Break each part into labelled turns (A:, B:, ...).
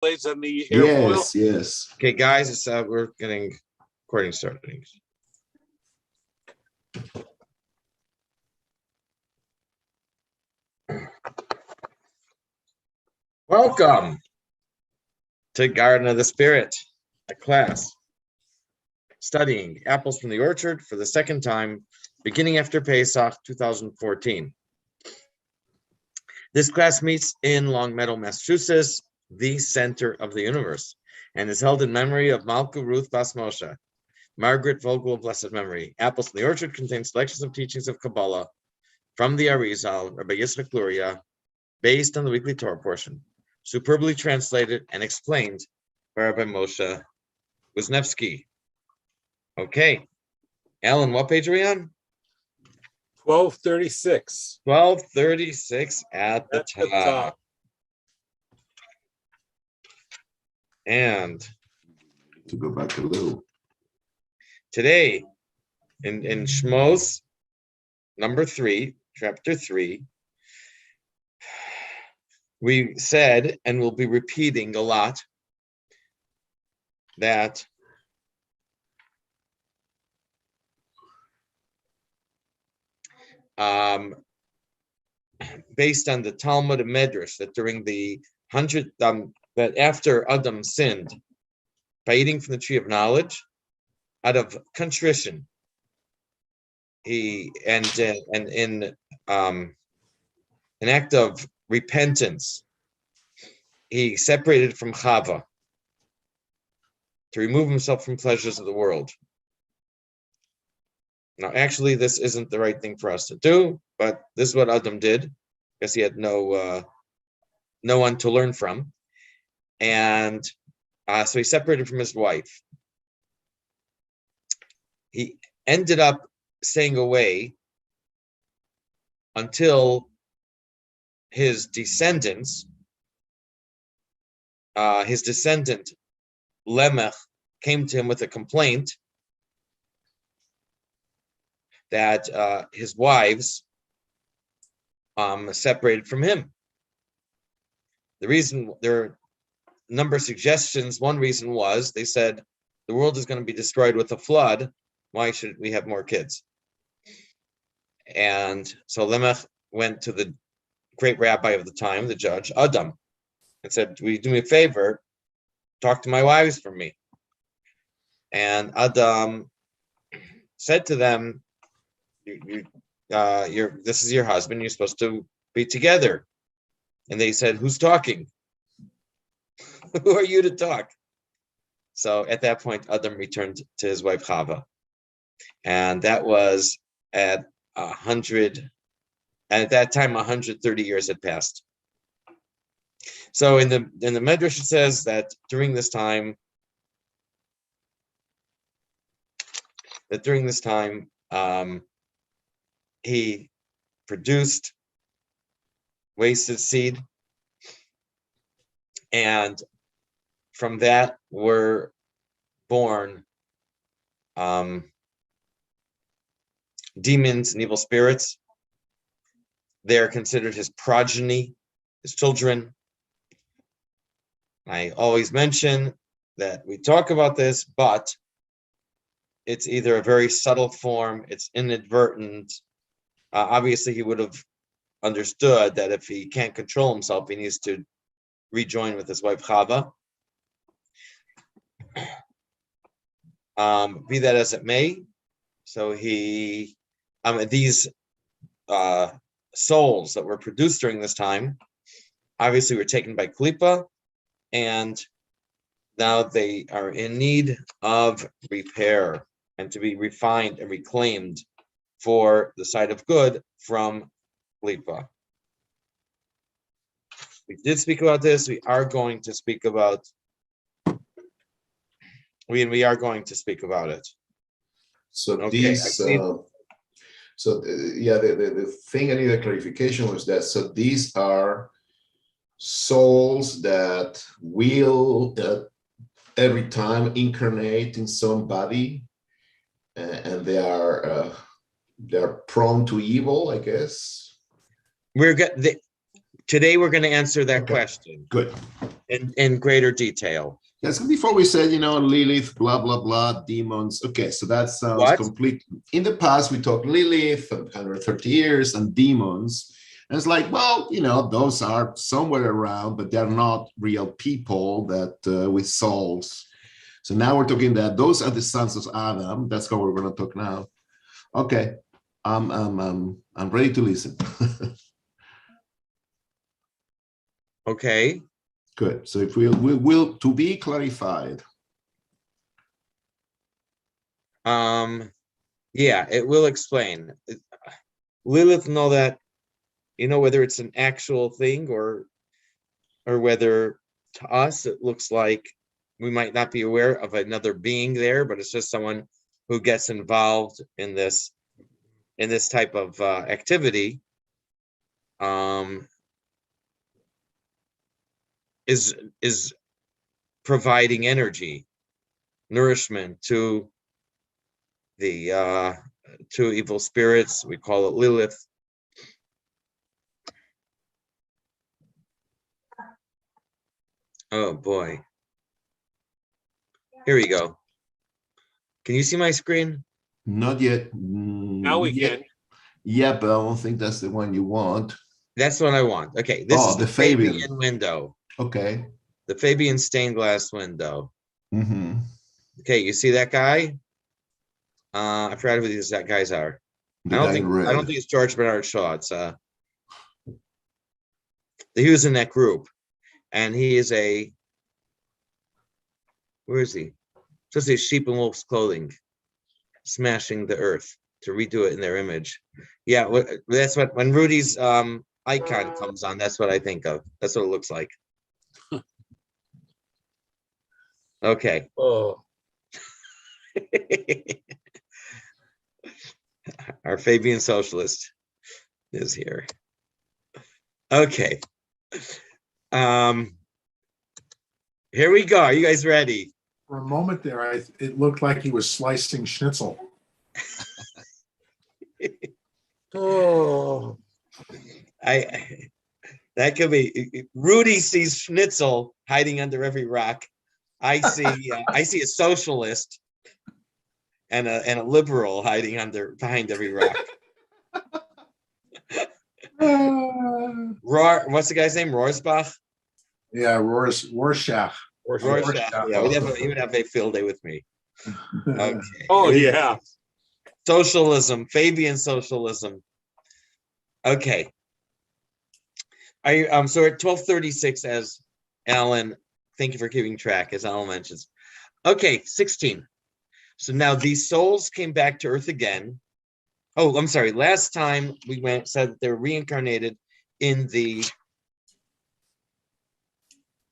A: Blades on the airfoil?
B: Yes, yes.
C: Okay, guys, it's we're getting recording started. Welcome to Garden of the Spirit, a class studying apples from the orchard for the second time, beginning after Pesach 2014. This class meets in Long Meadow, Massachusetts, the center of the universe, and is held in memory of Malka Ruth Bas Moshe, Margaret Vogel of blessed memory. Apples from the Orchard contains selections of teachings of Kabbalah from the Arizal, Rabbi Yitzchak Luria, based on the weekly Torah portion, superbly translated and explained by Rabbi Moshe Wisniewski. Okay, Alan, what page are we on?
A: 1236.
C: 1236 at the top. And
B: To go back a little.
C: Today, in Shmos, number 3, chapter 3, we said, and we'll be repeating a lot, that based on the Talmud and Medrash, that during the that after Adam sinned by eating from the tree of knowledge, out of contrition, he in an act of repentance, he separated from Chava to remove himself from pleasures of the world. Now, actually, this isn't the right thing for us to do, but this is what Adam did, because he had no one to learn from, and so he separated from his wife. He ended up staying away until his descendant Lemech came to him with a complaint that his wives separated from him. The reason, there are a number of suggestions. One reason was they said the world is going to be destroyed with a flood. Why should we have more kids? And so Lemech went to the great rabbi of the time, the judge, Adam, and said, will you do me a favor? Talk to my wives for me. And Adam said to them, this is your husband, you're supposed to be together. And they said, who's talking? Who are you to talk? So at that point, Adam returned to his wife Chava. And that was at 100, and at that time 130 years had passed. So in the Medrash it says that during this time he produced wasted seed, and from that were born demons and evil spirits. They are considered his progeny, his children. I always mention that we talk about this, but it's either a very subtle form, it's inadvertent. Obviously, he would have understood that if he can't control himself, he needs to rejoin with his wife Chava. Be that as it may, so these souls that were produced during this time obviously were taken by Klippa, and now they are in need of repair and to be refined and reclaimed for the side of good from Klippa. We did speak about this. We are going to speak about it.
B: So
C: Okay,
B: these, the thing I needed clarification was that, so these are souls that will every time incarnate in somebody, and they're prone to evil, I guess.
C: Today, we're going to answer that
B: Okay.
C: question
B: Good.
C: in greater detail.
B: Yes, before we said, Lilith, blah, blah, blah, demons. Okay, so that sounds
C: What?
B: complete. In the past, we talked Lilith, 130 years, and demons. And it's like, well, those are somewhere around, but they're not real people that with souls. So now we're talking that those are the sons of Adam. That's how we're going to talk now. Okay, I'm ready to listen.
C: Okay.
B: Good. So if we will to be clarified.
C: Yeah, it will explain. Lilith know that, whether it's an actual thing or whether to us it looks like we might not be aware of another being there, but it's just someone who gets involved in this type of activity. Is providing energy, nourishment to the to evil spirits. We call it Lilith. Oh boy. Here we go. Can you see my screen?
B: Not yet.
A: Now we can.
B: Yeah, but I don't think that's the one you want.
C: That's what I want. Okay, this is the Fabian window.
B: Okay.
C: The Fabian stained glass window.
B: Mm-hmm.
C: Okay, you see that guy? I forgot who these guys are. I don't think it's George Bernard Shaw. It's he was in that group, and he is where is he? Just a sheep in wolf's clothing, smashing the earth to redo it in their image. Yeah, that's what when Rudy's icon comes on. That's what I think of. That's what it looks like. Okay.
A: Oh.
C: Our Fabian socialist is here. Okay. Here we go. Are you guys ready?
D: For a moment there, it looked like he was slicing schnitzel.
A: Oh.
C: That could be. Rudy sees schnitzel hiding under every rock. I see a socialist and a liberal hiding behind every rock. What's the guy's name? Rohrsbach?
D: Yeah, Rorschach.
C: Yeah, he would have a field day with me. Okay.
A: Oh yeah.
C: Socialism, Fabian socialism. Okay. So at 12:36, as Alan, thank you for keeping track, as Alan mentions. Okay, 16. So now these souls came back to Earth again. Oh, I'm sorry. Last time we said that they were reincarnated in the.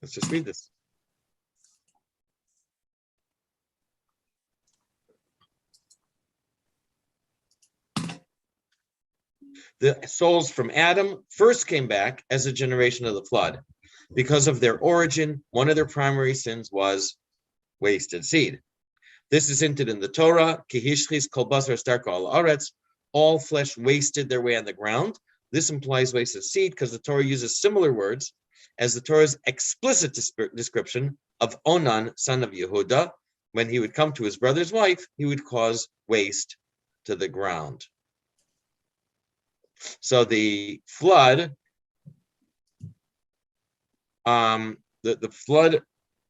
C: Let's just read this. The souls from Adam first came back as a generation of the flood. Because of their origin, one of their primary sins was wasted seed. This is hinted in the Torah, Kihishchis kol basar starko al aretz, all flesh wasted their way on the ground. This implies wasted seed because the Torah uses similar words as the Torah's explicit description of Onan, son of Yehuda. When he would come to his brother's wife, he would cause waste to the ground. So the flood, the flood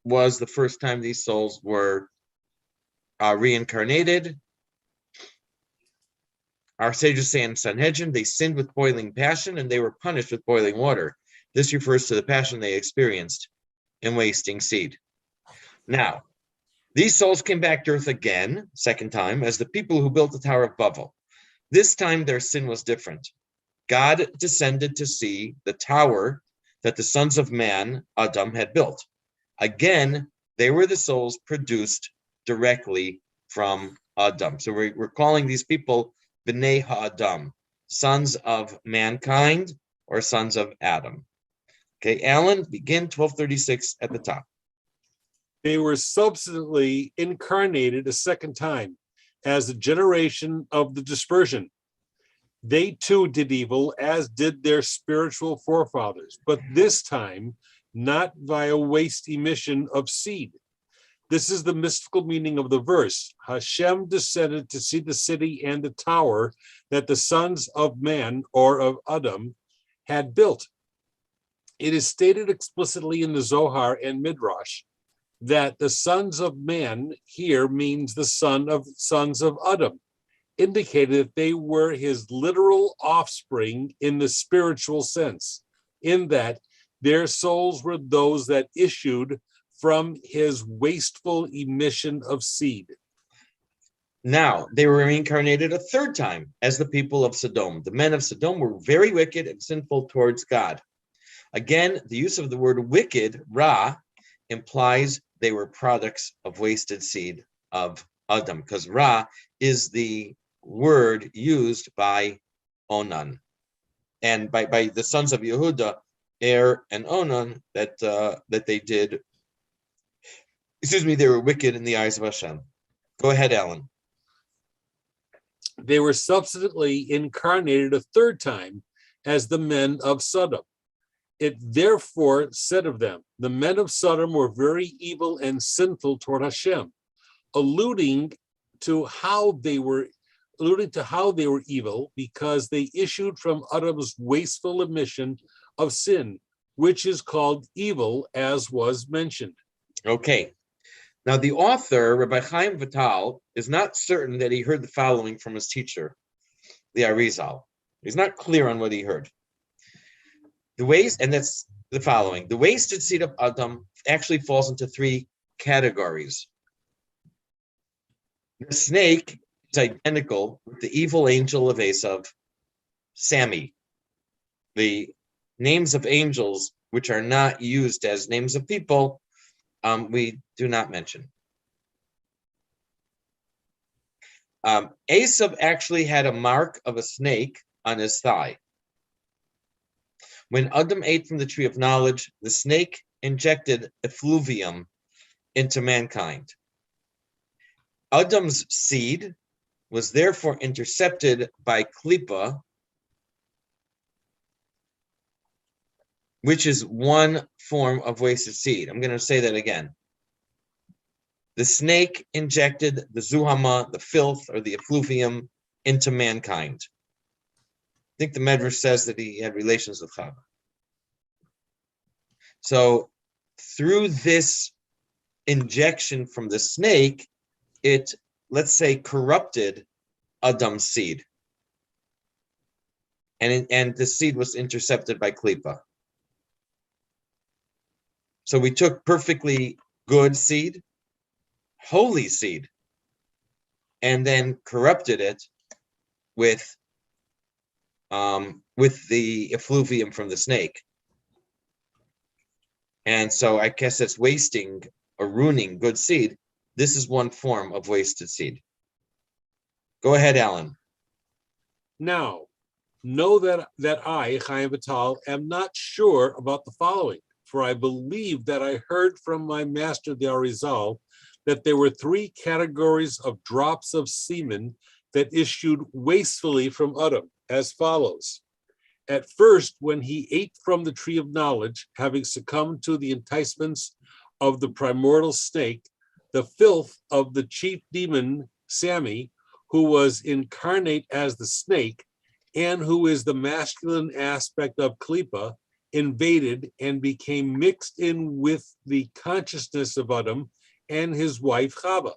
C: was the first time these souls were reincarnated. Our sages say in Sanhedrin, they sinned with boiling passion and they were punished with boiling water. This refers to the passion they experienced in wasting seed. Now, these souls came back to earth again, second time, as the people who built the Tower of Babel. This time their sin was different. God descended to see the tower that the sons of man, Adam, had built. Again, they were the souls produced directly from Adam. So we're calling these people B'nai Ha'adam, sons of mankind or sons of Adam. Okay, Alan, begin 1236 at the top.
A: They were subsequently incarnated a second time as a generation of the dispersion. They too did evil, as did their spiritual forefathers, but this time not via waste emission of seed. This is the mystical meaning of the verse. Hashem descended to see the city and the tower that the sons of man, or of Adam, had built. It is stated explicitly in the Zohar and Midrash that the sons of man here means the sons of Adam, indicated that they were his literal offspring in the spiritual sense, in that their souls were those that issued from his wasteful emission of seed.
C: Now, they were reincarnated a third time as the people of Sodom. The men of Sodom were very wicked and sinful towards God. Again, the use of the word wicked, ra, implies they were products of wasted seed of Adam, because ra is the word used by Onan. And by the sons of Yehuda, Er and Onan, that they did, they were wicked in the eyes of Hashem. Go ahead, Alan.
A: They were subsequently incarnated a third time as the men of Sodom. It therefore said of them, the men of Sodom were very evil and sinful toward Hashem, alluding to how they were evil because they issued from Adam's wasteful emission of sin, which is called evil, as was mentioned.
C: Okay. Now, the author, Rabbi Chaim Vital, is not certain that he heard the following from his teacher, the Arizal. He's not clear on what he heard. And that's the following. The wasted seed of Adam actually falls into three categories. The snake is identical with the evil angel of Esav, Sammy. The names of angels, which are not used as names of people, we do not mention. Esav actually had a mark of a snake on his thigh. When Adam ate from the tree of knowledge, the snake injected effluvium into mankind. Adam's seed was therefore intercepted by klipa, which is one form of wasted seed. I'm going to say that again. The snake injected the zuhama, the filth, or the effluvium into mankind. I think the Medrash says that he had relations with Chava. So through this injection from the snake, it, let's say, corrupted Adam's seed. And the seed was intercepted by klipa. So we took perfectly good seed, holy seed, and then corrupted it with the effluvium from the snake. And so I guess that's wasting or ruining good seed. This is one form of wasted seed. Go ahead, Alan.
A: Now, know that I, Chaim Vital, am not sure about the following, for I believe that I heard from my master, the Arizal, that there were three categories of drops of semen that issued wastefully from Adam, as follows. At first, when he ate from the tree of knowledge, having succumbed to the enticements of the primordial snake, the filth of the chief demon, Sammy, who was incarnate as the snake, and who is the masculine aspect of Klipa, invaded and became mixed in with the consciousness of Adam and his wife Chava.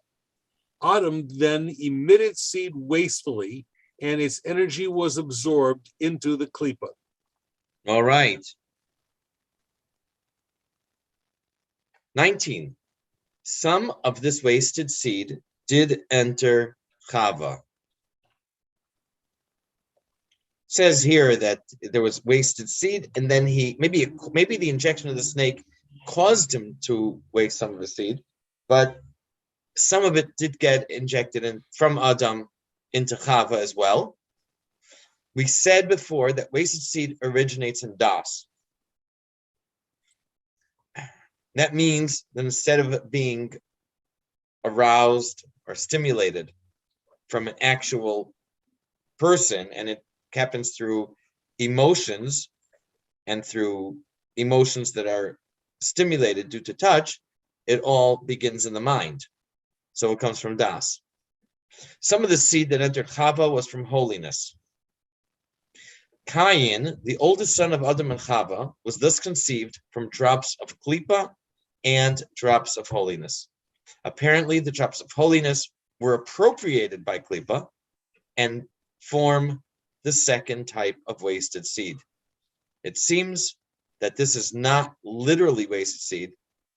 A: Adam then emitted seed wastefully, and its energy was absorbed into the klipa.
C: All right. 19. Some of this wasted seed did enter Chava. Says here that there was wasted seed, and then maybe the injection of the snake caused him to waste some of the seed, but some of it did get injected from Adam into Chava as well. We said before that wasted seed originates in Das. That means that instead of it being aroused or stimulated from an actual person, and it happens through emotions and through emotions that are stimulated due to touch, it all begins in the mind. So it comes from Das. Some of the seed that entered Chava was from holiness. Cain, the oldest son of Adam and Chava, was thus conceived from drops of klipa and drops of holiness. Apparently, the drops of holiness were appropriated by klipa and form the second type of wasted seed. It seems that this is not literally wasted seed.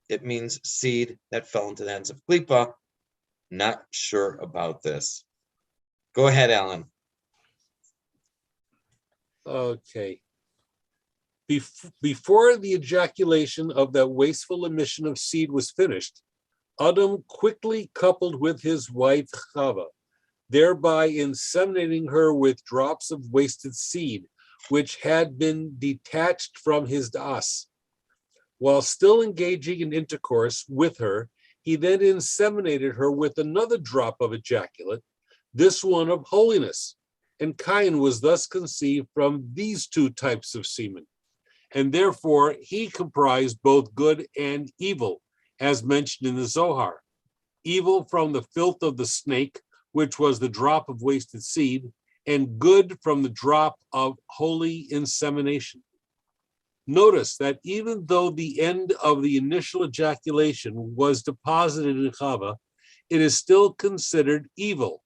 C: It means seed that fell into the hands of klipa. Not sure about this. Go ahead, Alan.
A: Okay. Before the ejaculation of that wasteful emission of seed was finished, Adam quickly coupled with his wife Chava, thereby inseminating her with drops of wasted seed, which had been detached from his das. While still engaging in intercourse with her, he then inseminated her with another drop of ejaculate, this one of holiness, and Cain was thus conceived from these two types of semen, and therefore he comprised both good and evil, as mentioned in the Zohar. Evil from the filth of the snake, which was the drop of wasted seed, and good from the drop of holy insemination. Notice that even though the end of the initial ejaculation was deposited in Chava, it is still considered evil,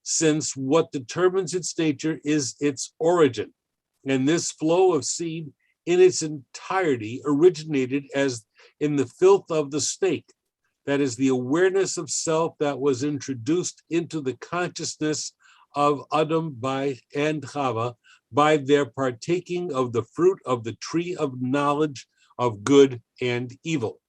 A: since what determines its nature is its origin. And this flow of seed in its entirety originated as in the filth of the snake, that is the awareness of self that was introduced into the consciousness of Adam and Chava by their partaking of the fruit of the tree of knowledge of good and evil.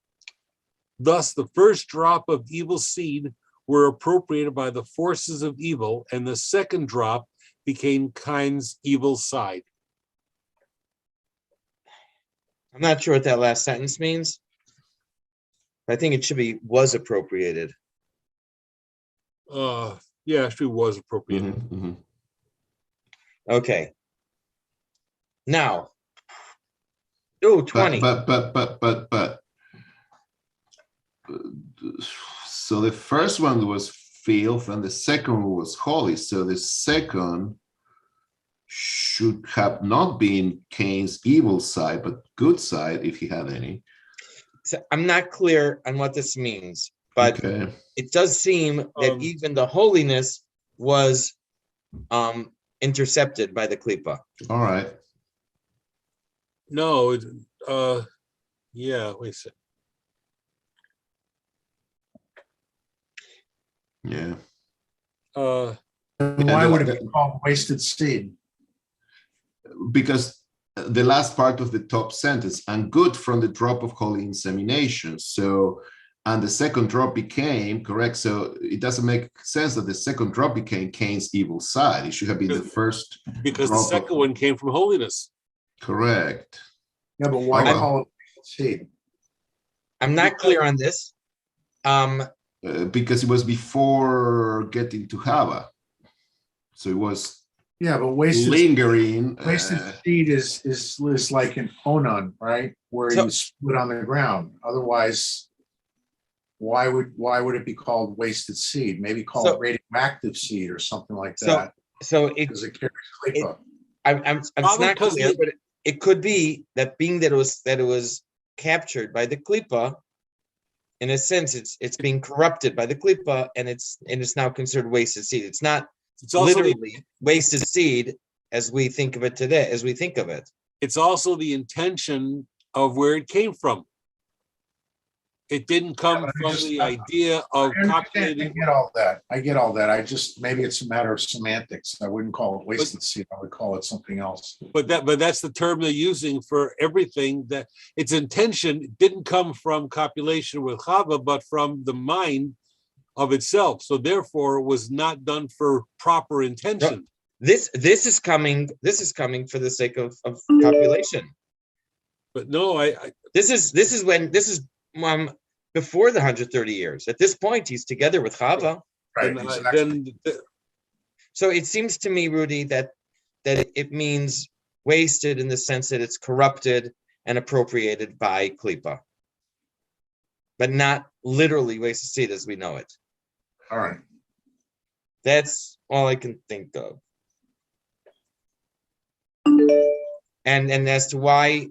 A: Thus, the first drop of evil seed were appropriated by the forces of evil, and the second drop became Cain's evil side.
C: I'm not sure what that last sentence means. I think it should be was appropriated.
A: Yeah, actually was appropriated.
B: Mhm, mhm.
C: Okay. Now, 20.
B: But so the first one was filth and the second one was holy. So the second should have not been Cain's evil side, but good side if he had any.
C: So I'm not clear on what this means, but
B: Okay.
C: it does seem that even the holiness was intercepted by the klipa.
B: All right.
A: No, yeah, wait a second.
B: Yeah.
D: And why would it be called wasted seed?
B: Because the last part of the top sentence, and good from the drop of holy insemination. So, and the second drop became, correct, so it doesn't make sense that the second drop became Cain's evil side. It should have been the first.
A: Because the second one came from holiness.
B: Correct.
D: Yeah, but why call it wasted seed?
C: I'm not clear on this.
B: Because it was before getting to Hava. So it was
D: but wasted
B: lingering.
D: Wasted seed is like an onan, right? Where you split on the ground. Otherwise, why would it be called wasted seed? Maybe call it radioactive seed or something like that. Because it carries klipa.
C: I'm not clear, but it could be that being that it was captured by the klipa, in a sense, it's being corrupted by the klipa, and it's now considered wasted seed. It's not. It's literally wasted seed as we think of it today, as we think of it.
A: It's also the intention of where it came from. It didn't come from the idea of populating.
D: I get all that. I just, maybe it's a matter of semantics. I wouldn't call it wasted seed. I would call it something else.
A: But that's the term they're using for everything. That its intention didn't come from copulation with Chava, but from the mind of itself. So therefore, it was not done for proper intention.
C: This is coming for the sake of copulation.
A: But no,
C: this is before the 130 years. At this point, he's together with Chava.
D: Right.
C: So it seems to me, Rudy, that that it means wasted in the sense that it's corrupted and appropriated by klipa, but not literally wasted seed as we know it.
D: All right.
C: That's all I can think of. And as to why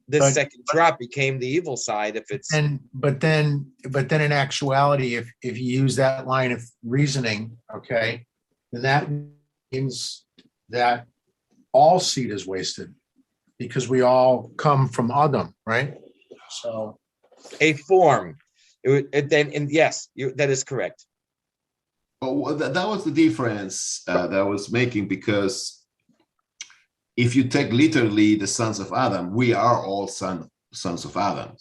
C: this
D: But-
C: second drop became the evil side, if it's
D: But then in actuality, if you use that line of reasoning, okay, then that means that all seed is wasted because we all come from Adam, right? So,
C: a form, yes, that is correct.
B: Well, that was the difference that I was making, because if you take literally the sons of Adam, we are all sons of Adam.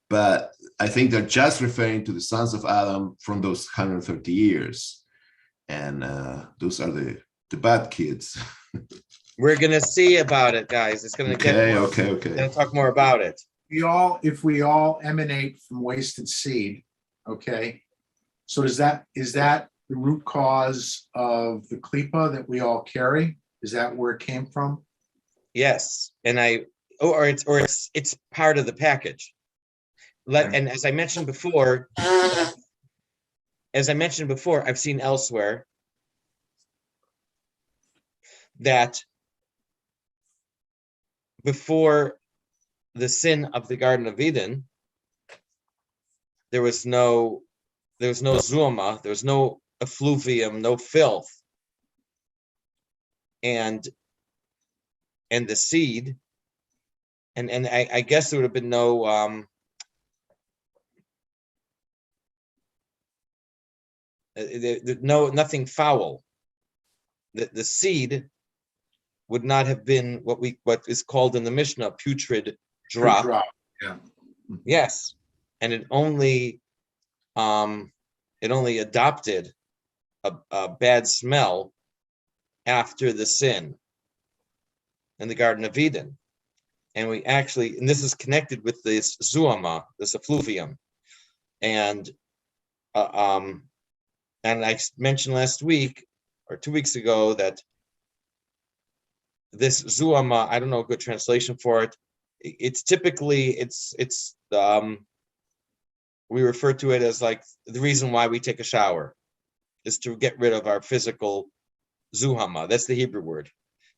B: But I think they're just referring to the sons of Adam from those 130 years. And those are the bad kids.
C: We're going to see about it, guys. It's going to get more.
B: Okay.
C: We're going to talk more about it.
D: if we all emanate from wasted seed, okay, so is that the root cause of the klipa that we all carry? Is that where it came from?
C: Yes, and it's part of the package. And as I mentioned before, I've seen elsewhere that before the sin of the Garden of Eden, there was no zuma, there was no effluvium, no filth, and the seed, and I guess there would have been no nothing foul. The seed would not have been what is called in the Mishnah putrid drop.
D: Yeah.
C: Yes, and it only adopted a bad smell after the sin in the Garden of Eden. And this is connected with this zuama, this effluvium. And I mentioned last week or 2 weeks ago that this zuama, I don't know a good translation for it. It's typically, we refer to it as like the reason why we take a shower is to get rid of our physical zuhama. That's the Hebrew word.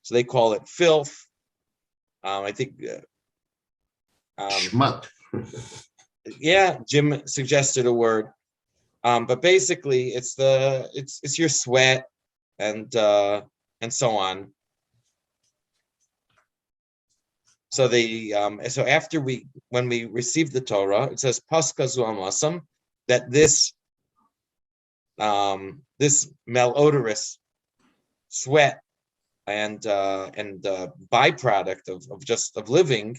C: So they call it filth. I think
B: Shmot.
C: yeah, Jim suggested a word. But basically it's your sweat and so on. So so after when we received the Torah, it says Pascha zu amasam, that this malodorous sweat and byproduct of living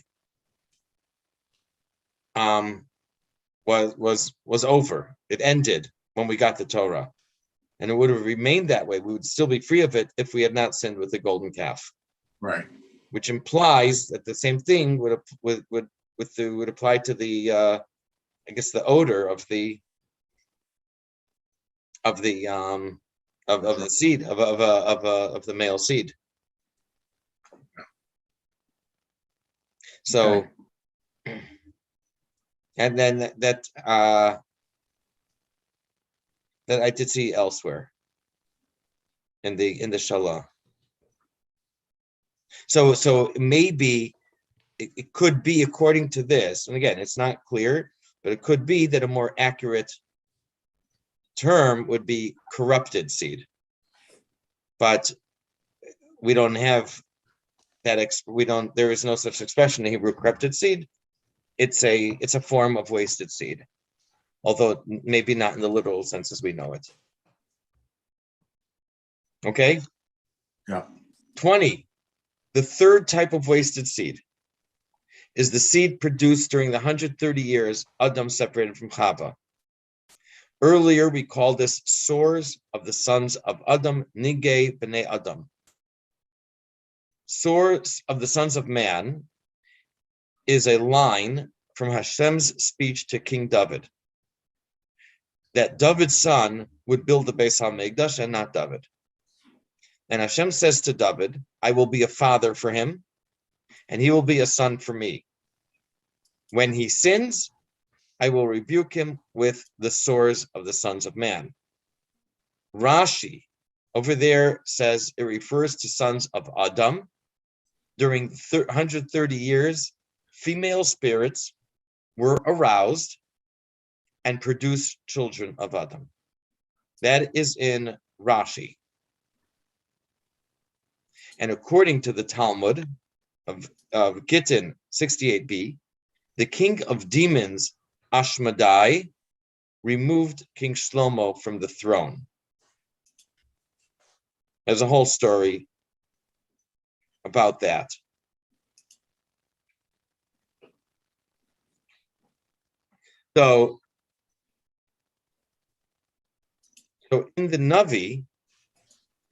C: was over. It ended when we got the Torah, and it would have remained that way. We would still be free of it if we had not sinned with the golden calf.
D: Right.
C: Which implies that the same thing would apply to the I guess the odor of the seed of the male seed. So, okay. And then that I did see elsewhere in the Shalah. So maybe it could be, according to this, and again, it's not clear, but it could be that a more accurate term would be corrupted seed. But we don't have that. There is no such expression in Hebrew, corrupted seed. It's a form of wasted seed, although maybe not in the literal sense as we know it. Okay?
D: Yeah.
C: 20. The third type of wasted seed is the seed produced during the 130 years Adam separated from Chava. Earlier, we called this sores of the sons of Adam, Nigei B'nei Adam. Sores of the sons of man is a line from Hashem's speech to King David, that David's son would build the Beis HaMikdash and not David. And Hashem says to David, I will be a father for him, and he will be a son for me. When he sins, I will rebuke him with the sores of the sons of man. Rashi over there says it refers to sons of Adam. During 130 years, female spirits were aroused and produced children of Adam. That is in Rashi. And according to the Talmud of Gittin 68b, the king of demons, Ashmedai, removed King Shlomo from the throne. There's a whole story about that. So in the Navi,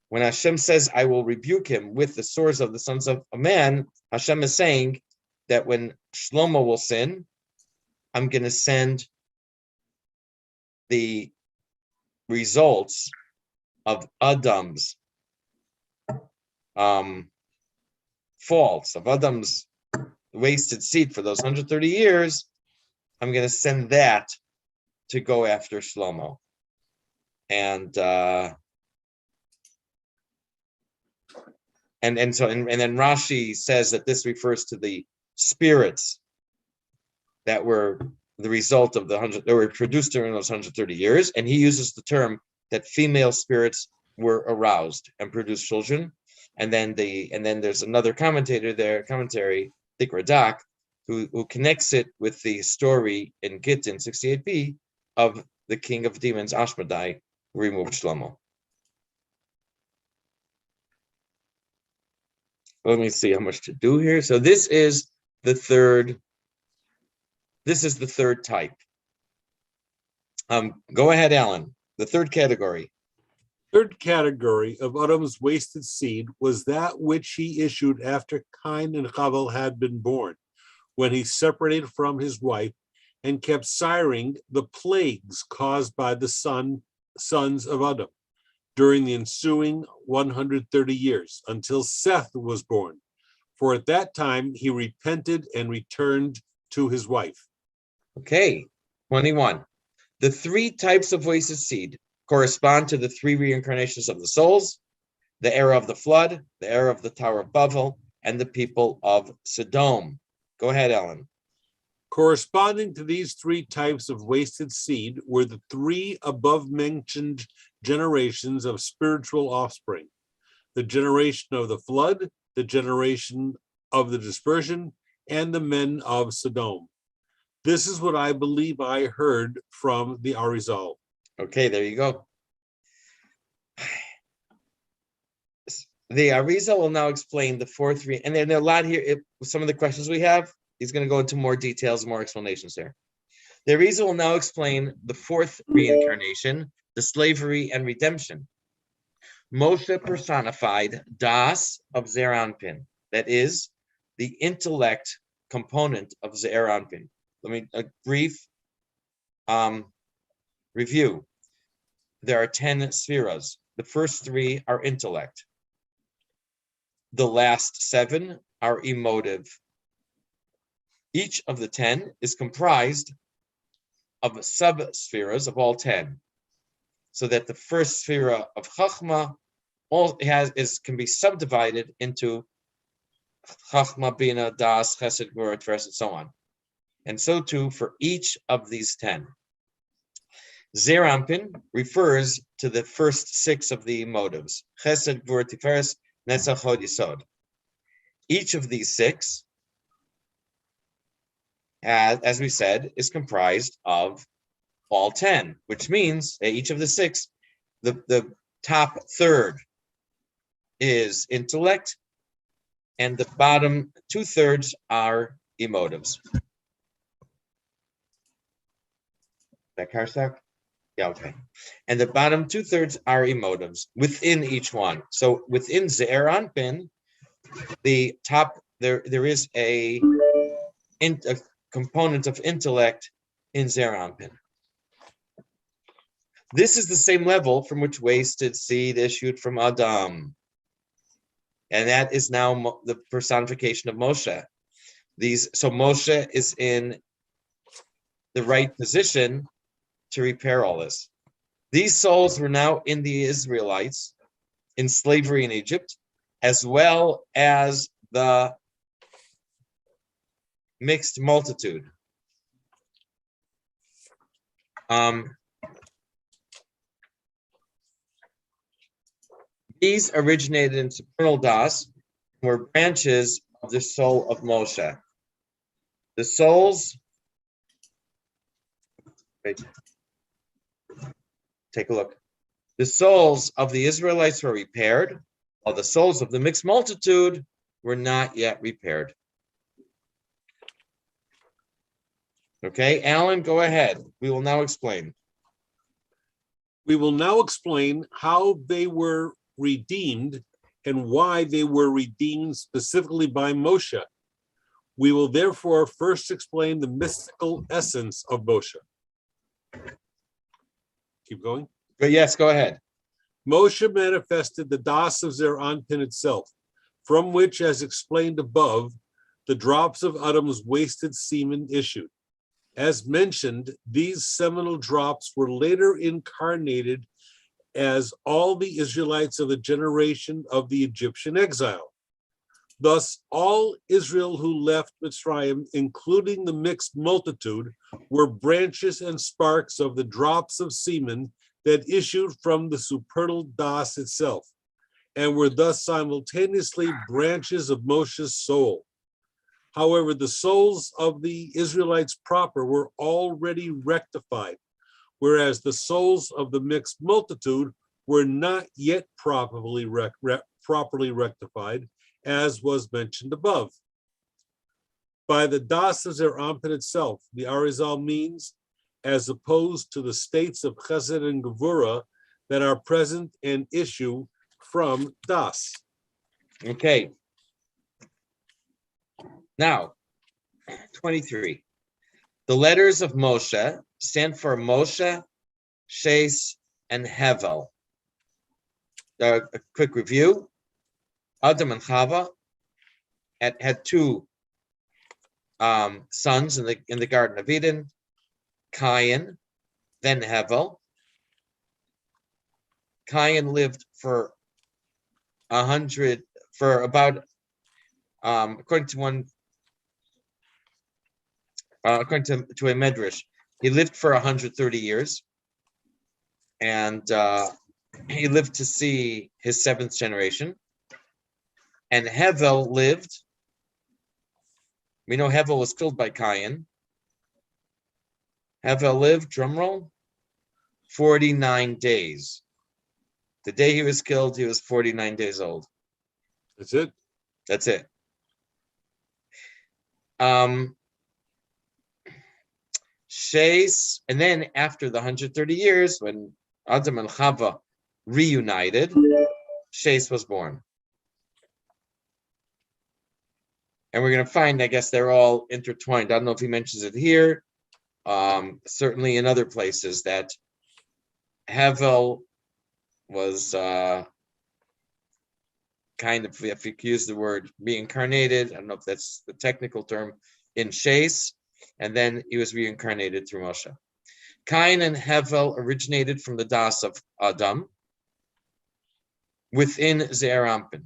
C: when Hashem says, I will rebuke him with the swords of the sons of man, Hashem is saying that when Shlomo will sin, I'm going to send the results of Adam's faults, of Adam's wasted seed for those 130 years. I'm going to send that to go after Shlomo. And then Rashi says that this refers to the spirits that were the result of that were produced during those 130 years, and he uses the term that female spirits were aroused and produced children. And then there's another commentary, Thik Radak, who connects it with the story in Gittin 68b of the king of demons, Ashmedai, who removed Shlomo. Let me see how much to do here. So this is the third type. Go ahead, Alan. The third category.
A: Third category of Adam's wasted seed was that which he issued after Cain and Havel had been born, when he separated from his wife and kept siring the plagues caused by the sons of Adam during the ensuing 130 years, until Seth was born. For at that time he repented and returned to his wife.
C: Okay, 21. The three types of wasted seed correspond to the three reincarnations of the souls: the era of the flood, the era of the Tower of Babel, and the people of Sodom. Go ahead, Ellen.
A: Corresponding to these three types of wasted seed were the three above-mentioned generations of spiritual offspring: the generation of the flood, the generation of the dispersion, and the men of Sodom. This is what I believe I heard from the Arizal.
C: Okay, there you go. The Arizal will now explain the fourth, and there are a lot here. Some of the questions we have, he's going to go into more details, more explanations there. The Arizal will now explain the fourth reincarnation, the slavery and redemption. Moshe personified Das of Zeir Anpin, that is, the intellect component of Zeir Anpin. Let me a brief review. There are 10 spheras. The first 3 are intellect. The last 7 are emotive. Each of the 10 is comprised of sub-spheras of all 10. So that the first sphere of Chachma can be subdivided into Chachma, Bina, Das, Chesed, Gvura, Tiferes, and so on. And so too for each of these 10. Zeir Anpin refers to the first 6 of the motives: Chesed, Gvura, Tiferes, Netzach, Hod, Yesod. Each of these 6, as we said, is comprised of all 10, which means that each of the 6, the top third is intellect, and the bottom 2/3 are emotives. That Karsak? Yeah, okay. And the bottom 2/3 are emotives within each one. So within Zeir Anpin, the top there is a component of intellect in Zeir Anpin. This is the same level from which wasted seed issued from Adam. And that is now the personification of Moshe. So Moshe is in the right position to repair all this. These souls were now in the Israelites in slavery in Egypt, as well as the mixed multitude. These originated in supernal Das, were branches of the soul of Moshe. The souls, wait, take a look. The souls of the Israelites were repaired, while the souls of the mixed multitude were not yet repaired. Okay, Alan, go ahead. We will now explain.
A: We will now explain how they were redeemed and why they were redeemed specifically by Moshe. We will therefore first explain the mystical essence of Moshe. Keep going.
C: But yes, go ahead.
A: Moshe manifested the Das of Zer Anpin itself, from which, as explained above, the drops of Adam's wasted semen issued. As mentioned, these seminal drops were later incarnated as all the Israelites of the generation of the Egyptian exile. Thus, all Israel who left Mitzrayim, including the mixed multitude, were branches and sparks of the drops of semen that issued from the supernal Das itself, and were thus simultaneously branches of Moshe's soul. However, the souls of the Israelites proper were already rectified, whereas the souls of the mixed multitude were not yet properly rectified, as was mentioned above. By the Das of Zer Anpin itself, the Arizal means, as opposed to the states of Chesed and Gevurah that are present and issue from Das.
C: Okay. Now, 23. The letters of Moshe stand for Moshe, Shes, and Hevel. A quick review. Adam and Chava had two sons in the Garden of Eden, Cain, then Hevel. Cain lived for about according to a medrash, he lived for 130 years, and he lived to see his seventh generation. And Hevel lived. We know Hevel was killed by Cain. Hevel lived, drumroll, 49 days. The day he was killed, he was 49 days old.
A: That's it?
C: That's it. Shes, and then after the 130 years, when Adam and Chava reunited, Shes was born. And we're going to find, I guess, they're all intertwined. I don't know if he mentions it here. Certainly in other places that Hevel was kind of, if you use the word reincarnated, I don't know if that's the technical term, in Shes, and then he was reincarnated through Moshe. Cain and Hevel originated from the Das of Adam within Ze'er Anpin.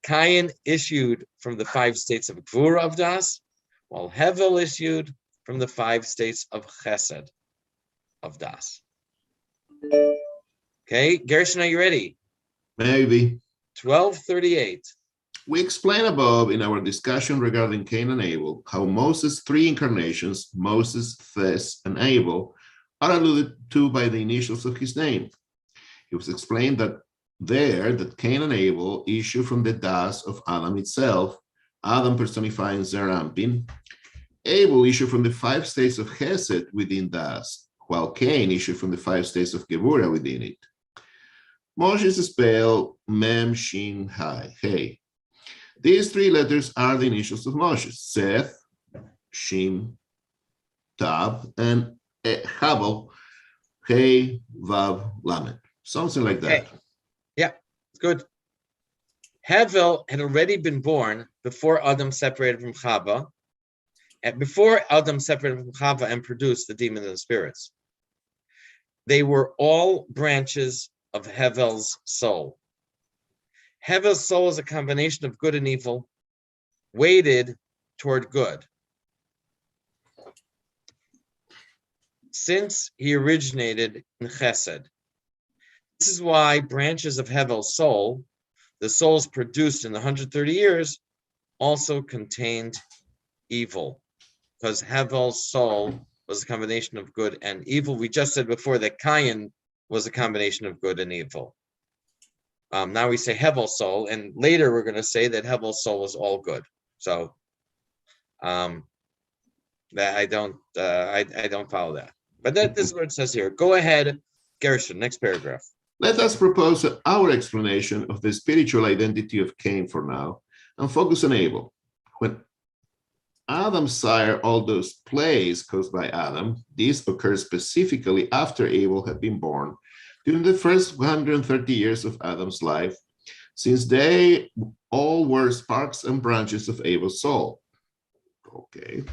C: Cain issued from the 5 states of Gvura of Das, while Hevel issued from the 5 states of Chesed of Das. Okay, Gershon, are you ready?
B: Maybe.
C: 1238.
B: We explained above in our discussion regarding Cain and Abel how Moses' 3 incarnations, Moses, Thes, and Abel, are alluded to by the initials of his name. It was explained that Cain and Abel issue from the Das of Adam itself, Adam personifying Ze'er Anpin. Abel issued from the 5 states of Chesed within Das, while Cain issued from the 5 states of Gevurah within it. Moshe is spelled Mem, Shin, Hey. These 3 letters are the initials of Moshe: Seth, Shim, Tav, and Havel, Hey, Vav, Lamed. Something like that.
C: Okay. Yeah, it's good. Hevel had already been born before Adam separated from Chava, and before Adam separated from Chava and produced the demons and spirits. They were all branches of Hevel's soul. Hevel's soul is a combination of good and evil, weighted toward good. Since he originated in Chesed. This is why branches of Hevel's soul, the souls produced in the 130 years, also contained evil, because Hevel's soul was a combination of good and evil. We just said before that Cain was a combination of good and evil. Now we say Hevel's soul, and later we're going to say that Hevel's soul was all good. So that I don't follow that. But this is what it says here. Go ahead, Gershon, next paragraph.
B: Let us propose our explanation of the spiritual identity of Cain for now, and focus on Abel. When Adam sired all those plagues caused by Adam, this occurred specifically after Abel had been born, during the first 130 years of Adam's life, since they all were sparks and branches of Abel's soul. Okay.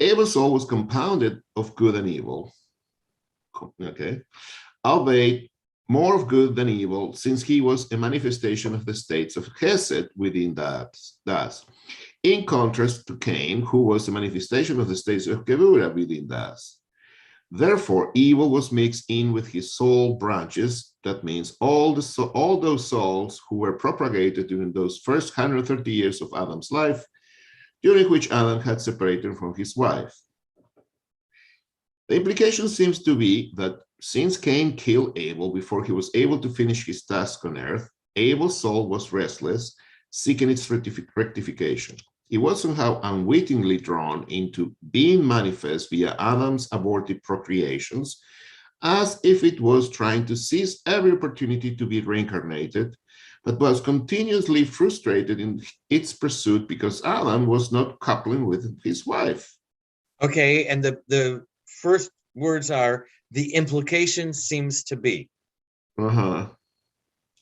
B: Abel's soul was compounded of good and evil. Okay. Albeit more of good than evil, since he was a manifestation of the states of Chesed within that. Thus, in contrast to Cain, who was a manifestation of the states of Gevurah within Das. Therefore, evil was mixed in with his soul branches. That means all those souls who were propagated during those first 130 years of Adam's life, during which Adam had separated from his wife. The implication seems to be that since Cain killed Abel before he was able to finish his task on earth, Abel's soul was restless, seeking its rectification. He was somehow unwittingly drawn into being manifest via Adam's aborted procreations, as if it was trying to seize every opportunity to be reincarnated, but was continuously frustrated in its pursuit because Adam was not coupling with his wife.
C: Okay, and the first words are, the implication seems to be.
B: Uh-huh.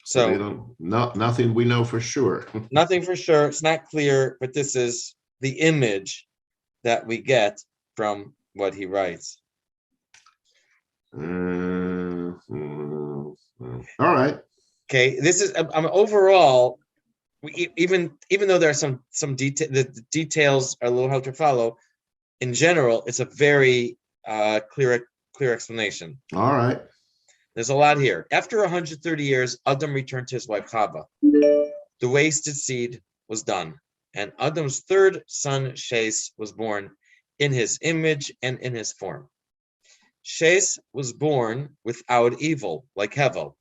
B: So nothing we know for sure.
C: Nothing for sure. It's not clear, but this is the image that we get from what he writes.
B: All right.
C: Okay, this is overall. Even though there are some detail, the details are a little hard to follow. In general, it's a very clear explanation.
B: All right.
C: There's a lot here. After 130 years, Adam returned to his wife Chava. The wasted seed was done, and Adam's third son, Shes, was born in his image and in his form. Shes was born without evil, like Hevel,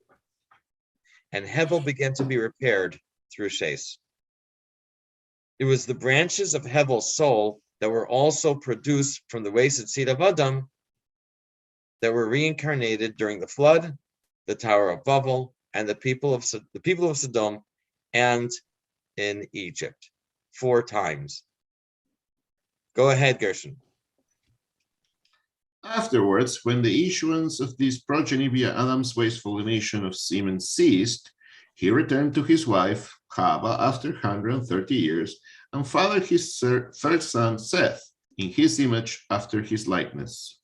C: and Hevel began to be repaired through Shes. It was the branches of Hevel's soul that were also produced from the wasted seed of Adam that were reincarnated during the flood, the Tower of Babel, and the people of Sodom, and in Egypt, 4 times. Go ahead, Gershon.
B: Afterwards, when the issuance of this progeny via Adam's wasteful emission of semen ceased, he returned to his wife, Chava, after 130 years, and fathered his third son, Seth, in his image after his likeness.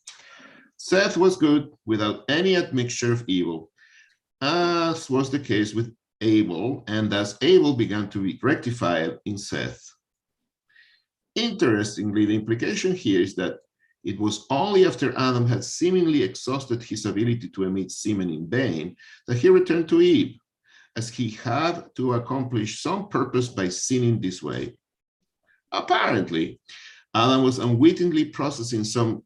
B: Seth was good without any admixture of evil, as was the case with Abel, and thus Abel began to be rectified in Seth. Interestingly, the implication here is that it was only after Adam had seemingly exhausted his ability to emit semen in vain that he returned to Eve, as he had to accomplish some purpose by sinning this way. Apparently, Adam was unwittingly processing some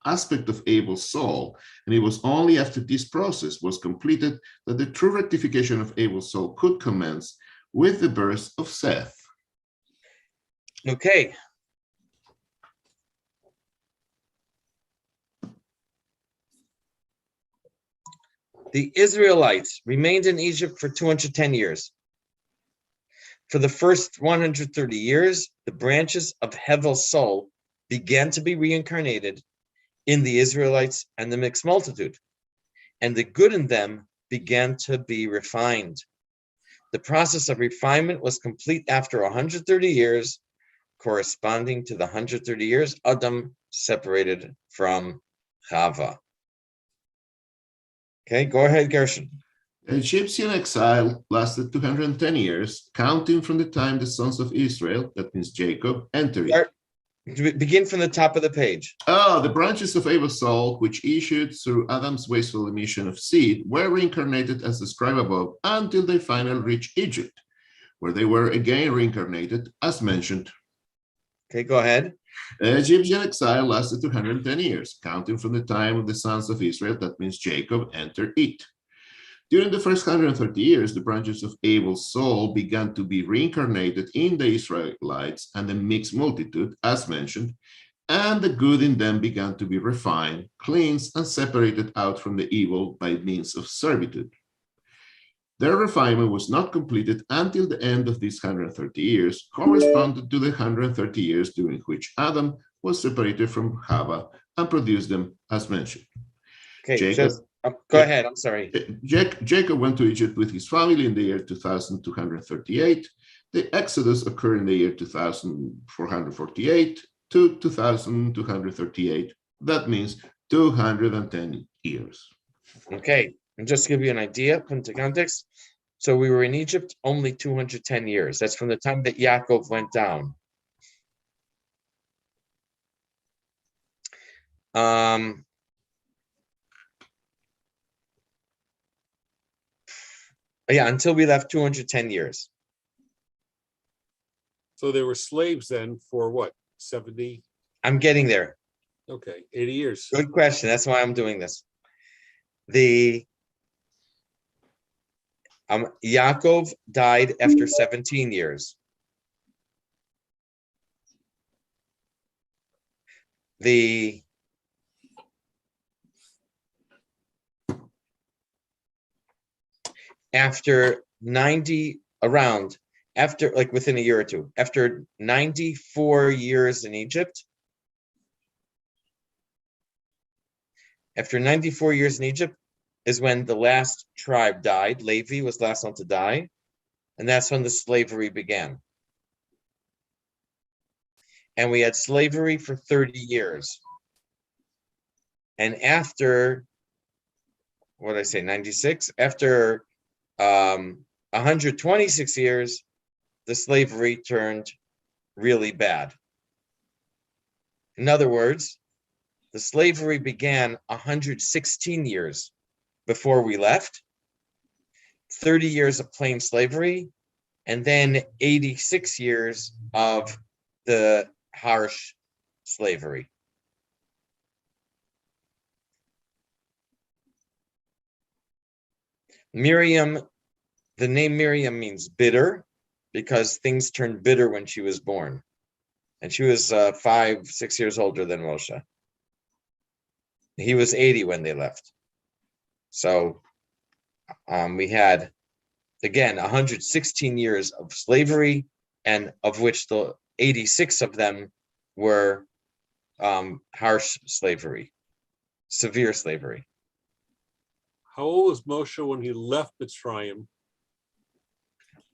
B: aspect of Abel's soul, and it was only after this process was completed that the true rectification of Abel's soul could commence with the birth of Seth.
C: Okay. The Israelites remained in Egypt for 210 years. For the first 130 years, the branches of Hevel's soul began to be reincarnated in the Israelites and the mixed multitude, and the good in them began to be refined. The process of refinement was complete after 130 years, corresponding to the 130 years Adam separated from Chava. Okay, go ahead, Gershon.
B: Egyptian exile lasted 210 years, counting from the time the sons of Israel, that means Jacob, entered it.
C: Begin from the top of the page.
B: The branches of Ava's soul, which issued through Adam's wasteful emission of seed, were reincarnated as described above until they finally reached Egypt, where they were again reincarnated, as mentioned.
C: Okay, go ahead.
B: Egyptian exile lasted 210 years, counting from the time of the sons of Israel, that means Jacob, entered it. During the first 130 years, the branches of Abel's soul began to be reincarnated in the Israelites and the mixed multitude, as mentioned, and the good in them began to be refined, cleansed, and separated out from the evil by means of servitude. Their refinement was not completed until the end of these 130 years, corresponded to the 130 years during which Adam was separated from Chava and produced them, as mentioned.
C: Okay,
B: Jacob,
C: go ahead. I'm sorry.
B: Jacob went to Egypt with his family in the year 2238. The Exodus occurred in the year 2448 to 2238. That means 210 years.
C: Okay, and just to give you an idea, put into context. So we were in Egypt only 210 years. That's from the time that Yaakov went down. Yeah, until we left 210 years.
A: So they were slaves then for what, 70?
C: I'm getting there.
A: Okay, 80 years.
C: Good question. That's why I'm doing this. The Yaakov died after 17 years. After 90, after like within a year or two, after 94 years in Egypt, is when the last tribe died. Levi was the last one to die, and that's when the slavery began. And we had slavery for 30 years. And after, what did I say, 96? After 126 years, the slavery turned really bad. In other words, the slavery began 116 years before we left, 30 years of plain slavery, and then 86 years of the harsh slavery. Miriam, the name Miriam means bitter because things turned bitter when she was born. And she was 5-6 years older than Moshe. He was 80 when they left. So we had, again, 116 years of slavery, and of which the 86 of them were harsh slavery, severe slavery.
A: How old was Moshe when he left Mitzrayim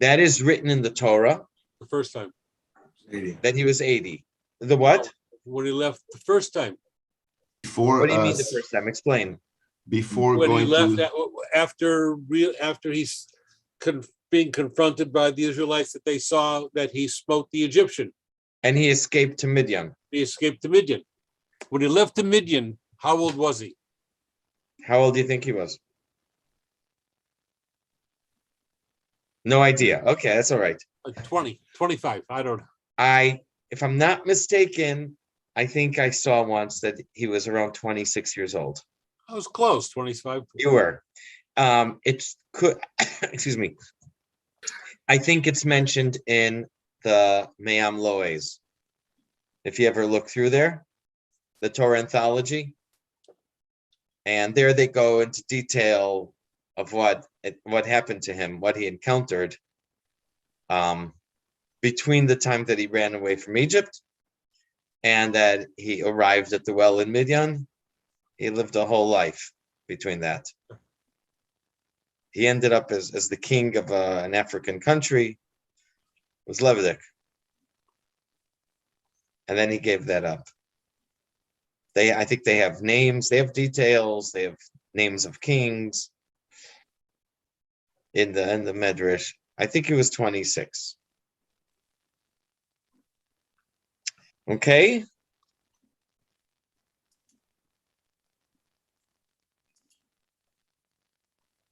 C: That is written in the Torah.
A: the first time?
D: 80.
C: That he was 80. The what?
A: When he left the first time.
B: Before
C: What do you mean the first time? Explain.
B: Before
A: When he
B: going
A: left, after he's being confronted by the Israelites, that they saw that he smote the Egyptian.
C: And he escaped to Midian.
A: He escaped to Midian. When he left to Midian, how old was he?
C: How old do you think he was? No idea. Okay, that's all right.
A: Like 20, 25, I don't know.
C: If I'm not mistaken, I think I saw once that he was around 26 years old.
A: I was close, 25.
C: You were. Excuse me. I think it's mentioned in the Me'am Loes. If you ever look through there, the Torah anthology, and there they go into detail of what happened to him, what he encountered between the time that he ran away from Egypt and that he arrived at the well in Midian. He lived a whole life between that. he ended up as the king of an African country. It was Levitic. And then he gave that up. I think they have names, they have details, they have names of kings in the Medrash. I think he was 26. Okay.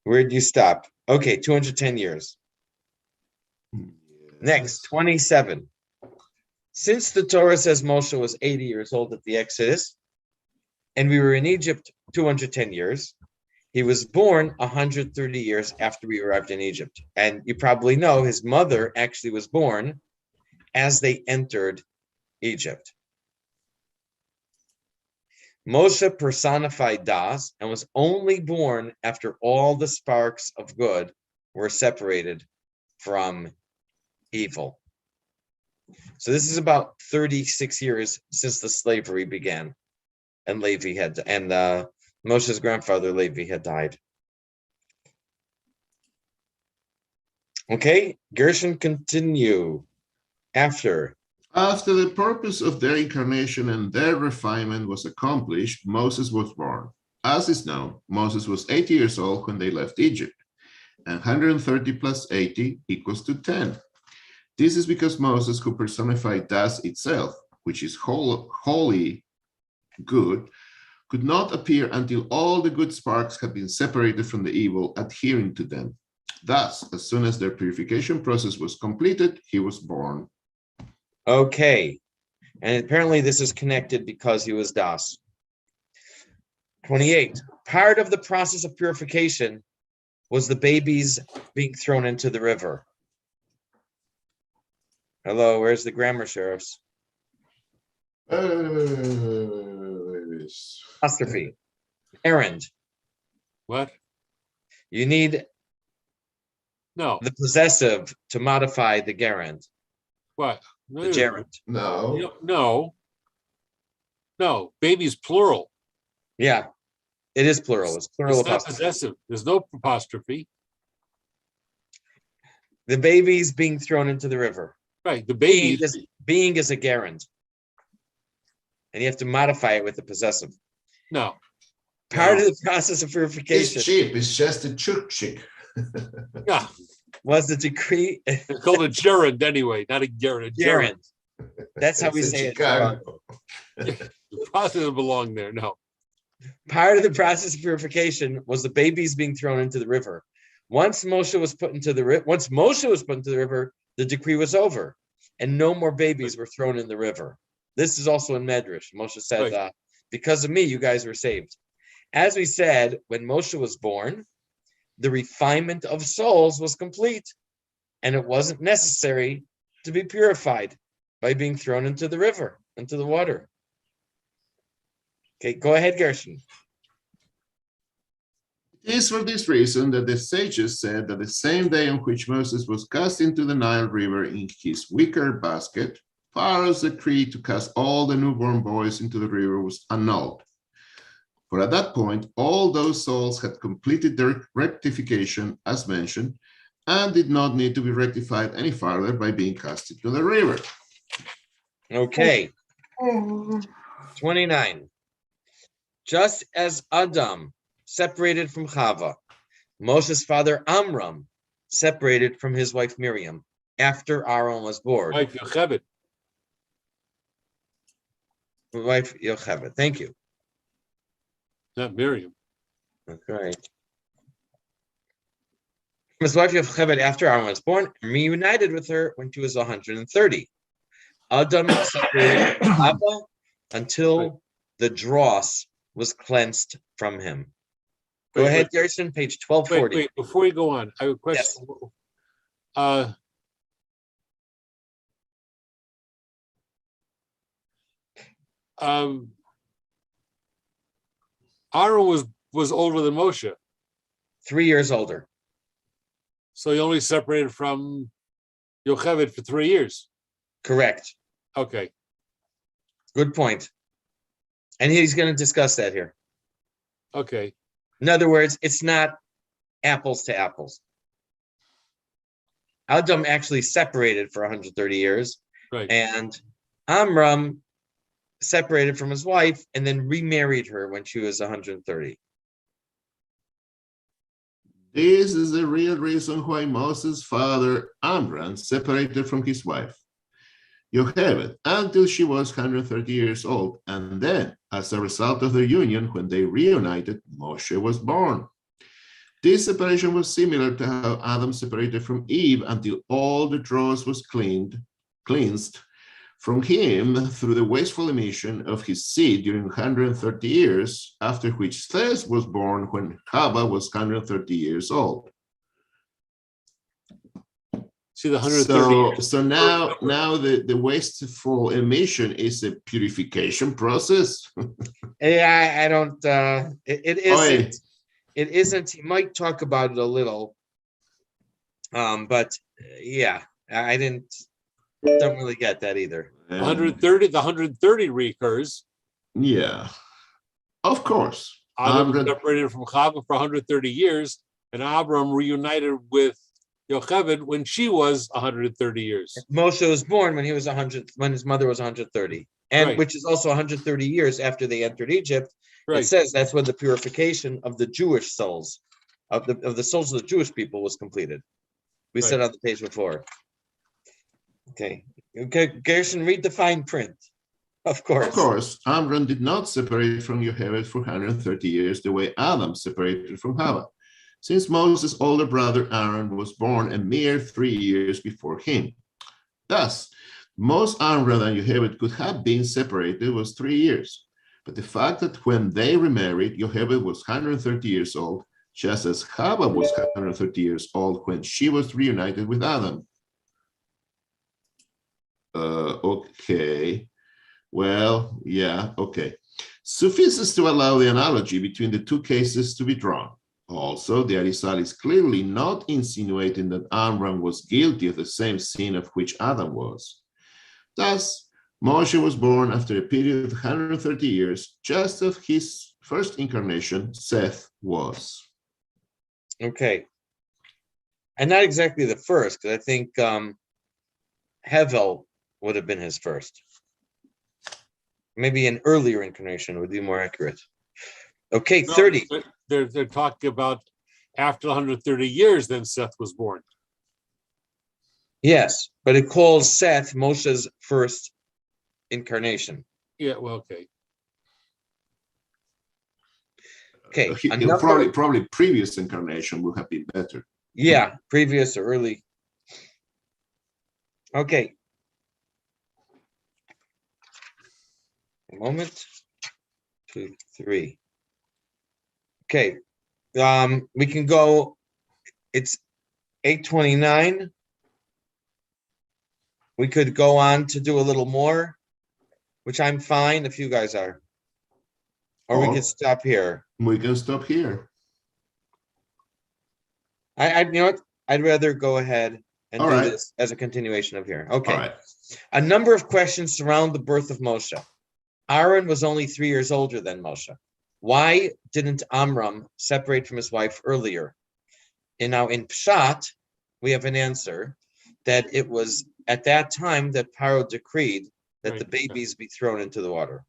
C: Where'd you stop? Okay, 210 years. Next, 27. Since the Torah says Moshe was 80 years old at the Exodus, and we were in Egypt 210 years, he was born 130 years after we arrived in Egypt. And you probably know his mother actually was born as they entered Egypt. Moshe personified Das and was only born after all the sparks of good were separated from evil. So this is about 36 years since the slavery began, and Moshe's grandfather Levi had died. Okay, Gershon, continue. After
B: the purpose of their incarnation and their refinement was accomplished, Moses was born. As is known, Moses was 80 years old when they left Egypt, and 130 plus 80 equals to 10. This is because Moses, who personified Das itself, which is wholly good, could not appear until all the good sparks had been separated from the evil adhering to them. Thus, as soon as their purification process was completed, he was born.
C: Okay, and apparently this is connected because he was Das. 28. Part of the process of purification was the babies being thrown into the river. Hello, where's the grammar sheriffs? Apostrophe. Errand.
A: What?
C: You need
A: No.
C: the possessive to modify the gerund.
A: What?
C: The gerund.
B: No.
A: No. Baby's plural.
C: Yeah, it is plural. It's plural
A: It's not
C: apostrophe.
A: possessive. There's no apostrophe.
C: The babies being thrown into the river.
A: Right. The baby.
C: Being is a gerund. And you have to modify it with the possessive.
A: No.
C: Part of the process of purification.
B: It's cheap. It's just a chukchik.
A: Yeah.
C: Was the decree.
A: It's called a gerund anyway, not a gerund.
C: Gerund. That's how we
B: It's in
C: say
B: Chicago.
A: The process doesn't belong there. No.
C: Part of the process of purification was the babies being thrown into the river. Once Moshe was put into the river, the decree was over, and no more babies were thrown in the river. This is also in Medrash. Moshe said,
A: Right.
C: because of me, you guys were saved. As we said, when Moshe was born, the refinement of souls was complete, and it wasn't necessary to be purified by being thrown into the river, into the water. Okay, go ahead, Gershon.
B: It is for this reason that the sages said that the same day on which Moses was cast into the Nile River in his wicker basket, Pharaoh's decree to cast all the newborn boys into the river was annulled. For at that point, all those souls had completed their rectification, as mentioned, and did not need to be rectified any further by being cast into the river.
C: Okay. 29. Just as Adam separated from Chava, Moshe's father Amram separated from his wife Miriam after Aaron was born.
A: Wife Yocheved.
C: Wife Yocheved. Thank you.
A: Not Miriam.
C: Okay. His wife Yocheved, after Aaron was born, reunited with her when she was 130. Adam separated from Chava until the dross was cleansed from him. Go ahead, Gershon, page 1240.
A: Wait, before you go on, I have a question.
C: Yes.
A: Aaron was older than Moshe,
C: 3 years older.
A: so he only separated from Yocheved for 3 years.
C: Correct.
A: Okay.
C: Good point. And he's going to discuss that here.
A: Okay.
C: In other words, it's not apples to apples. Adam actually separated for 130 years,
A: Right.
C: and Amram separated from his wife and then remarried her when she was 130.
B: This is the real reason why Moses' father Amram separated from his wife, Yocheved, until she was 130 years old, and then, as a result of their union, when they reunited, Moshe was born. This separation was similar to how Adam separated from Eve until all the dross was cleansed from him through the wasteful emission of his seed during 130 years, after which Seth was born when Chava was 130 years old.
A: See the 130 years.
B: So now the wasteful emission is a purification process.
C: Yeah, I don't. It isn't.
B: Oy.
C: It isn't. He might talk about it a little, but yeah, I don't really get that either.
A: The 130 recurs.
B: Yeah, of course.
A: Adam
B: Amram-
A: separated from Chava for 130 years, and Abram reunited with Yocheved when she was 130 years.
C: Moshe was born when he was 100, when his mother was 130, and
A: Right.
C: which is also 130 years after they entered Egypt. It
A: Right.
C: says that's when the purification of the Jewish souls, of the souls of the Jewish people, was completed. We said
A: Right.
C: on the page before. Okay, Gershon, read the fine print. Of course.
B: Amram did not separate from Yocheved for 130 years the way Adam separated from Chava, since Moses' older brother Aaron was born a mere 3 years before him. Thus, most Amram and Yocheved could have been separated was 3 years. But the fact that when they remarried, Yocheved was 130 years old, just as Chava was 130 years old when she was reunited with Adam. Okay. Well, yeah, okay. Suffices to allow the analogy between the two cases to be drawn. Also, the Arizal is clearly not insinuating that Amram was guilty of the same sin of which Adam was. Thus, Moshe was born after a period of 130 years, just as his first incarnation, Seth, was.
C: Okay. And not exactly the first, because I think Hevel would have been his first. Maybe an earlier incarnation would be more accurate. Okay,
A: No,
C: 30.
A: They're talking about after 130 years, then Seth was born.
C: Yes, but it calls Seth Moshe's first incarnation.
A: Yeah, well, okay.
C: Okay,
B: Probably previous incarnation would have been better.
C: Yeah, previous or early. Okay. A moment. 2, 3. Okay. We can go. It's 8:29. We could go on to do a little more, which I'm fine if you guys are. Or we could stop here.
B: We can stop here.
C: You know what? I'd rather go ahead and
B: All
C: do
B: right.
C: this as a continuation of here. Okay.
B: All right.
C: A number of questions surround the birth of Moshe. Aaron was only 3 years older than Moshe. Why didn't Amram separate from his wife earlier? And now in Pshat, we have an answer that it was at that time that Paro decreed that the babies be thrown into the water.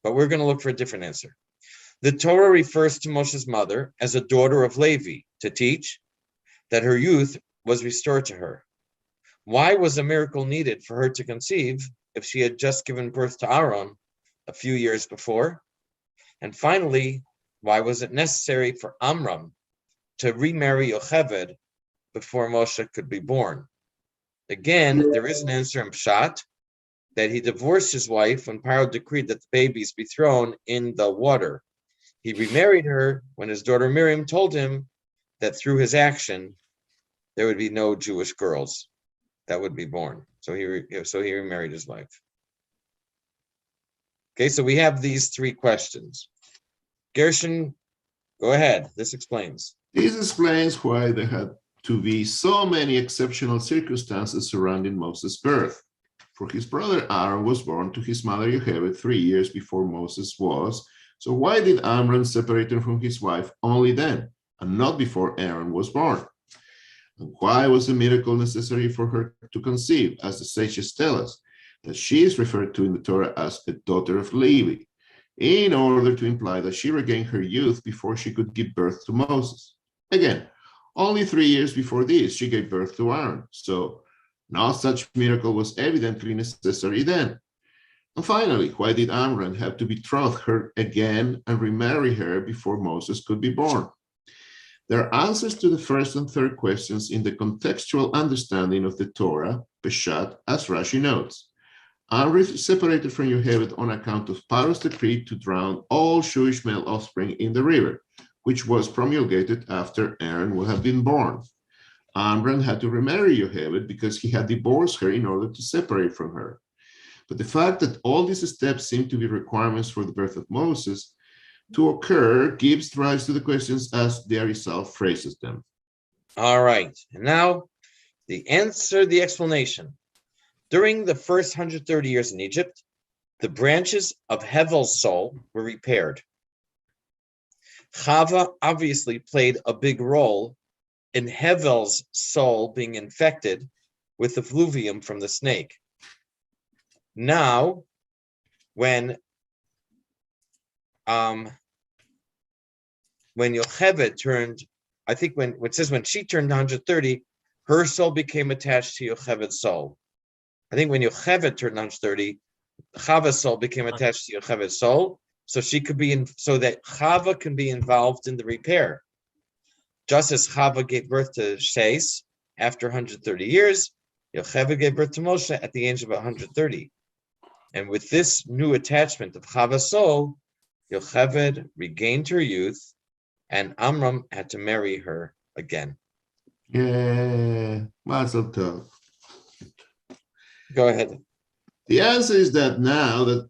C: But we're going to look for a different answer. The Torah refers to Moshe's mother as a daughter of Levi to teach that her youth was restored to her. Why was a miracle needed for her to conceive if she had just given birth to Aaron a few years before? And finally, why was it necessary for Amram to remarry Yocheved before Moshe could be born? Again, there is an answer in Pshat that he divorced his wife when Paro decreed that the babies be thrown in the water. He remarried her when his daughter Miriam told him that through his action, there would be no Jewish girls that would be born. So he remarried his wife. Okay, so we have these 3 questions. Gershon, go ahead. This explains.
B: This explains why there had to be so many exceptional circumstances surrounding Moses' birth. For his brother Aaron was born to his mother Yocheved 3 years before Moses was. So why did Amram separate him from his wife only then, and not before Aaron was born. And why was the miracle necessary for her to conceive? As the sages tell us, that she is referred to in the Torah as a daughter of Levi, in order to imply that she regained her youth before she could give birth to Moses. Again, only 3 years before this, she gave birth to Aaron, so no such miracle was evidently necessary then. And finally, why did Amram have to betroth her again and remarry her before Moses could be born? There are answers to the first and third questions in the contextual understanding of the Torah, Peshat, as Rashi notes. Amram is separated from Yocheved on account of Paro's decree to drown all Jewish male offspring in the river, which was promulgated after Aaron would have been born. Amram had to remarry Yocheved because he had divorced her in order to separate from her. But the fact that all these steps seem to be requirements for the birth of Moses to occur gives rise to the questions as the Arizal phrases them.
C: All right, and now the answer, the explanation. During the first 130 years in Egypt, the branches of Hevel's soul were repaired. Chava obviously played a big role in Hevel's soul being infected with the fluvium from the snake. Now, when Yocheved turned, I think when it says when she turned 130, her soul became attached to Yocheved's soul. I think when Yocheved turned 130, Chava's soul became attached to Yocheved's soul, so she could be in, so that Chava can be involved in the repair. Just as Chava gave birth to Sheis after 130 years, Yocheved gave birth to Moshe at the age of 130. And with this new attachment of Chava's soul, Yocheved regained her youth, and Amram had to marry her again.
B: Yeah, Mazel Tov.
C: Go ahead.
B: The answer is that now that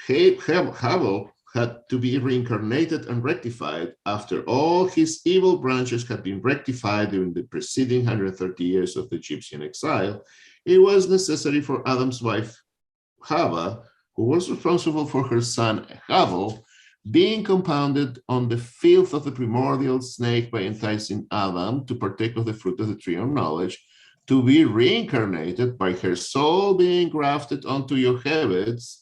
B: Havel had to be reincarnated and rectified after all his evil branches had been rectified during the preceding 130 years of the Egyptian exile, it was necessary for Adam's wife, Chava, who was responsible for her son Havel, being compounded on the filth of the primordial snake by enticing Adam to partake of the fruit of the tree of knowledge, to be reincarnated by her soul being grafted onto Yocheved's,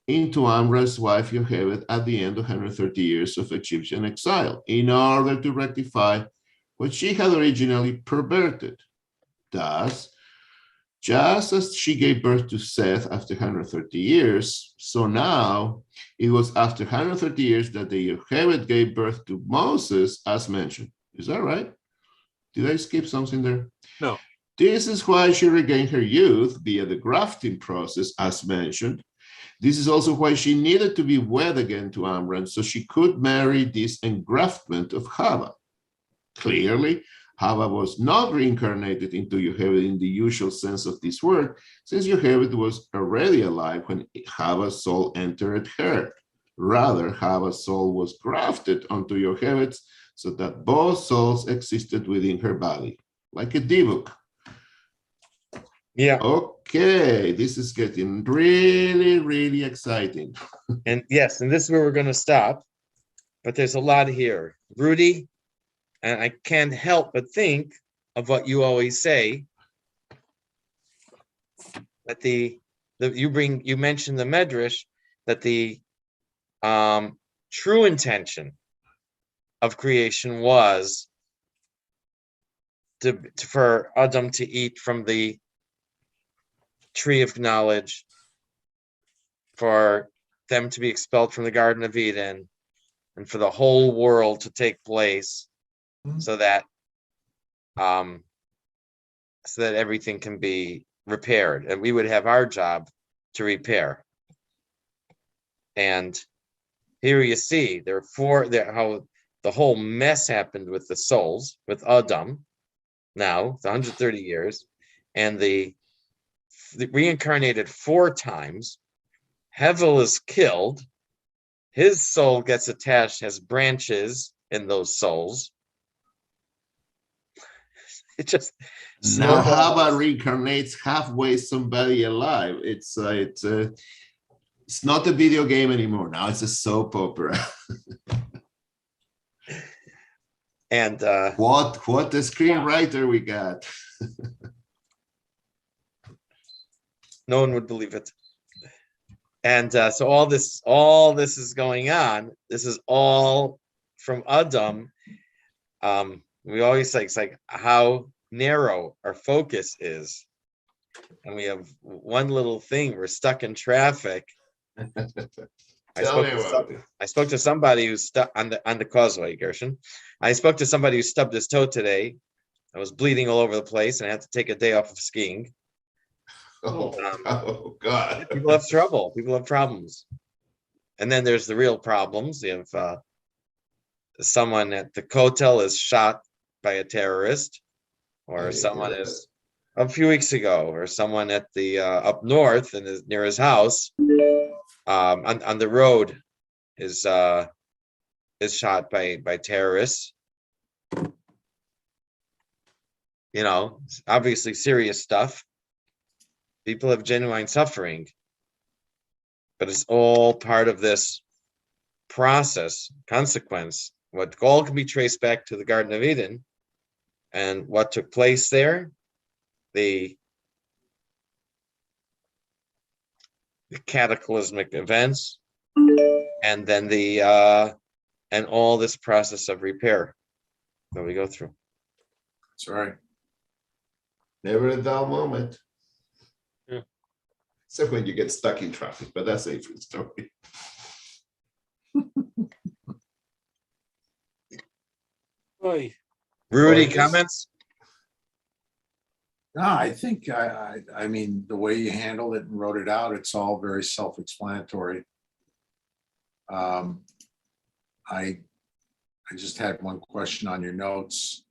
B: into Amram's wife Yocheved at the end of 130 years of Egyptian exile, in order to rectify what she had originally perverted. Thus, just as she gave birth to Seth after 130 years, so now it was after 130 years that the Yocheved gave birth to Moses, as mentioned. Is that right? Did I skip something there?
A: No.
B: This is why she regained her youth via the grafting process, as mentioned. This is also why she needed to be wed again to Amram, so she could marry this engraftment of Chava. Clearly, Chava was not reincarnated into Yocheved in the usual sense of this word, since Yocheved was already alive when Chava's soul entered her. Rather, Chava's soul was grafted onto Yocheved's so that both souls existed within her body, like a divuk.
C: Yeah.
B: Okay, this is getting really, really exciting.
C: And yes, and this is where we're going to stop. But there's a lot here. Rudy, and I can't help but think of what you always say, that you mentioned the Medrash, that the true intention of creation was for Adam to eat from the tree of knowledge, for them to be expelled from the Garden of Eden, and for the whole world to take place, so that everything can be repaired, and we would have our job to repair. And here you see how the whole mess happened with the souls, with Adam. Now the 130 years, and the reincarnated 4 times. Hevel is killed. His soul gets attached, has branches in those souls. It just
B: now Chava reincarnates halfway somebody alive. It's not a video game anymore. Now it's a soap opera.
C: And
B: What a screenwriter we got.
C: no one would believe it. And so all this is going on. This is all from Adam. We always say it's like how narrow our focus is, and we have one little thing. We're stuck in traffic. I spoke to somebody who's stuck on the causeway, Gershon. I spoke to somebody who stubbed his toe today. I was bleeding all over the place, and I had to take a day off of skiing.
B: Oh God.
C: People have trouble. People have problems. And then there's the real problems. You have someone at the Kotel is shot by a terrorist, or someone is a few weeks ago, or someone at the up north and near his house on the road is shot by terrorists. You know, obviously serious stuff. People have genuine suffering, but it's all part of this process, consequence. What all can be traced back to the Garden of Eden, and what took place there, the cataclysmic events, and then and all this process of repair that we go through.
D: That's right.
B: Never a dull moment.
C: Yeah.
B: Except when you get stuck in traffic, but that's a different story.
A: Oy.
C: Rudy,
B: Or just-
C: comments?
D: No, I think, I mean, the way you handled it and wrote it out, it's all very self-explanatory. I just had one question on your notes.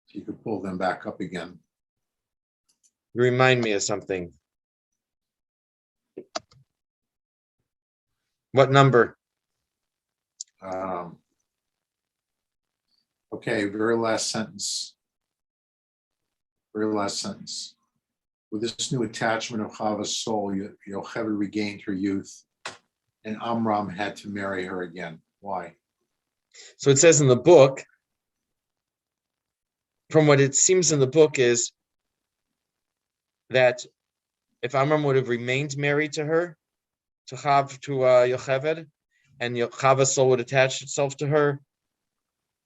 D: If you could pull them back up again.
C: Remind me of something. What number?
D: Okay, very last sentence. Very last sentence. With this new attachment of Chava's soul, Yocheved regained her youth, and Amram had to marry her again. Why?
C: So it says in the book, from what it seems in the book is that if Amram would have remained married to her, to Yocheved, and Chava's soul would attach itself to her,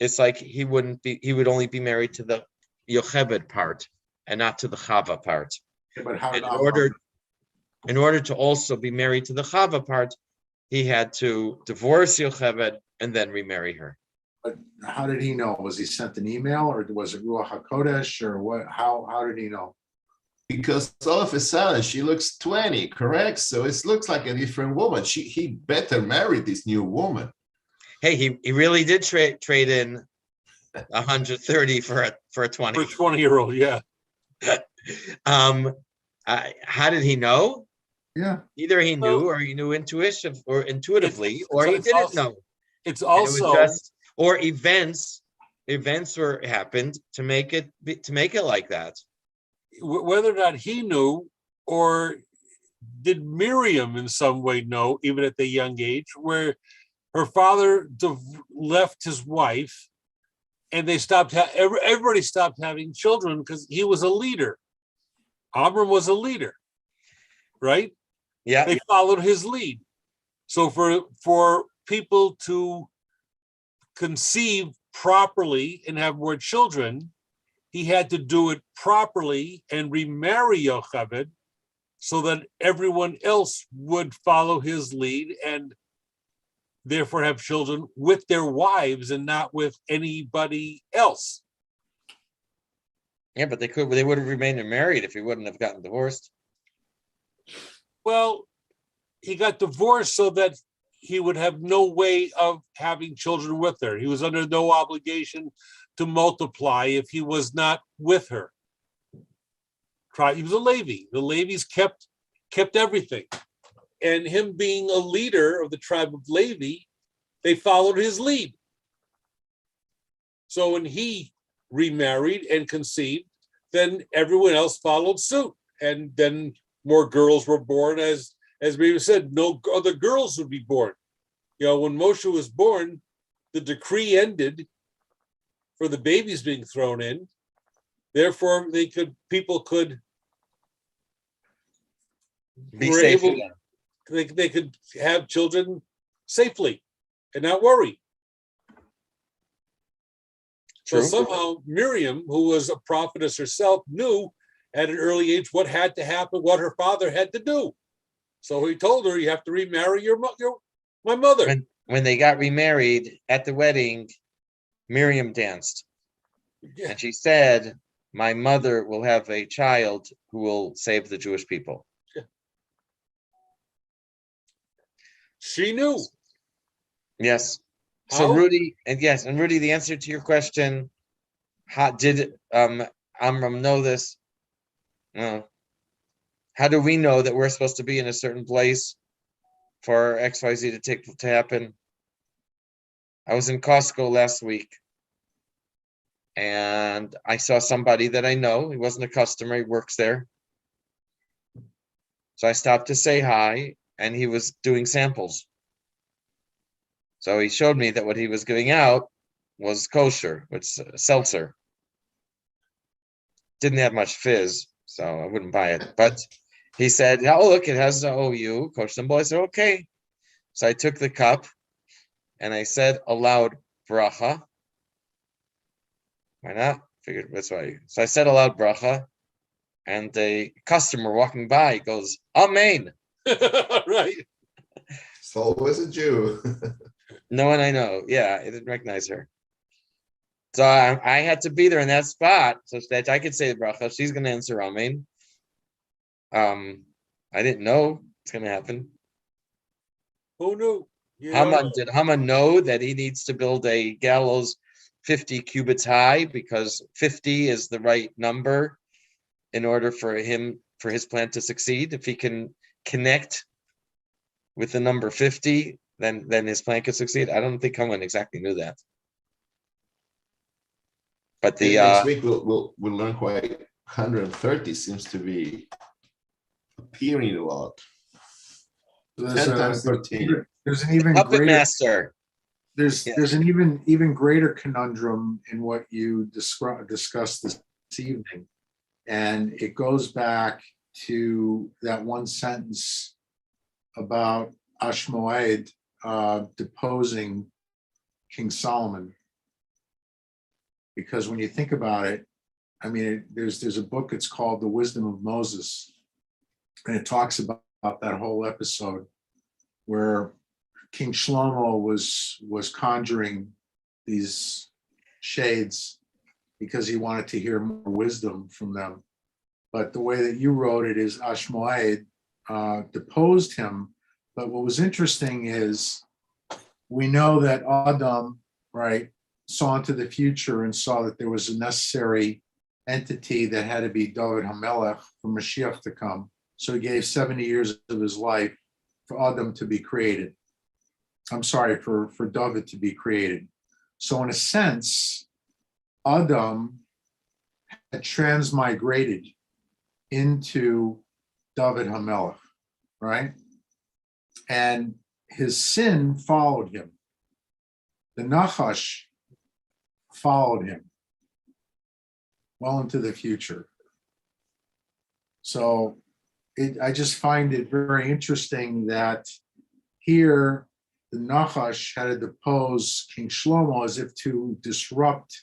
C: it's like he would only be married to the Yocheved part and not to the Chava part.
D: Yeah, but how
C: And
D: did
C: in order to also be married to the Chava part, he had to divorce Yocheved and then remarry her.
D: But how did he know? Was he sent an email, or was it Ruach HaKodesh, or what? How did he know?
B: Because all of a sudden she looks 20, correct? So it looks like a different woman. He better marry this new woman.
C: Hey, he really did trade in 130 for a 20.
A: For a 20-year-old, yeah.
C: How did he know?
D: Yeah.
C: Either he knew, or he knew intuitively, or he
A: it's
C: didn't
A: also-
C: know.
A: It's
C: And it was
A: also
C: just, or events happened to make it like that.
A: whether or not he knew, or did Miriam in some way know, even at the young age, where her father left his wife, and they stopped. Everybody stopped having children because he was a leader. Abram was a leader, right?
C: Yeah.
A: They followed his lead. So for people to conceive properly and have more children, he had to do it properly and remarry Yocheved, so that everyone else would follow his lead and therefore have children with their wives and not with anybody else.
C: Yeah, but they would have remained married if he wouldn't have gotten divorced.
A: Well, he got divorced so that he would have no way of having children with her. He was under no obligation to multiply if he was not with her. He was a Levi. The Levies kept everything. And him being a leader of the tribe of Levi, they followed his lead. So when he remarried and conceived, then everyone else followed suit. And then more girls were born, as we said, no other girls would be born. You know, when Moshe was born, the decree ended for the babies being thrown in. Therefore, people could
C: Be
A: were
C: safe.
A: able, they could have children safely and not worry.
C: True.
A: So somehow Miriam, who was a prophetess herself, knew at an early age what had to happen, what her father had to do. So he told her, "You have to remarry my mother."
C: When they got remarried at the wedding, Miriam danced,
A: Yeah.
C: and she said, "My mother will have a child who will save the Jewish people."
A: She knew.
C: Yes. So
A: How?
C: Rudy, and Rudy, the answer to your question, how did Amram know this? No. How do we know that we're supposed to be in a certain place for XYZ to happen? I was in Costco last week and I saw somebody that I know. He wasn't a customer, he works there. So I stopped to say hi, and he was doing samples. So he showed me that what he was giving out was kosher, it's seltzer. Didn't have much fizz, so I wouldn't buy it. But he said, "Oh, look, it has the OU, Coach Symbol." I said, "Okay." So I took the cup and I said aloud, bracha. Why not? Figured that's why. So I said aloud, bracha. And a customer walking by goes, "Amen."
A: Right.
B: It's always a Jew.
C: No one I know. Yeah, I didn't recognize her. So I had to be there in that spot so that I could say the bracha. She's going to answer Amen. I didn't know it's going to happen.
A: Who knew? You don't know.
C: Did Haman know that he needs to build a gallows 50 cubits high because 50 is the right number in order for his plan to succeed? If he can connect with the number 50, then his plan could succeed. I don't think Haman exactly knew that. But the
B: next week we'll learn why 130 seems to be appearing a lot.
D: There's
B: 10 times 13.
D: There's an even
C: puppet
D: greater
C: master.
D: there's
C: Yeah.
D: there's an even greater conundrum in what you discussed this evening, and it goes back to that one sentence about Ashmoed deposing King Solomon. Because when you think about it, I mean, there's a book. It's called The Wisdom of Moses, and it talks about that whole episode where King Shlomo was conjuring these shades because he wanted to hear more wisdom from them. But the way that you wrote it is Ashmoed deposed him. But what was interesting is we know that Adam, right, saw into the future and saw that there was a necessary entity that had to be David HaMelech for Mashiach to come. So he gave 70 years of his life for Adam to be created. I'm sorry, for David to be created. So in a sense, Adam had transmigrated into David HaMelech, right? And his sin followed him. The Nachash followed him well into the future. So I just find it very interesting that here the Nachash had to depose King Shlomo as if to disrupt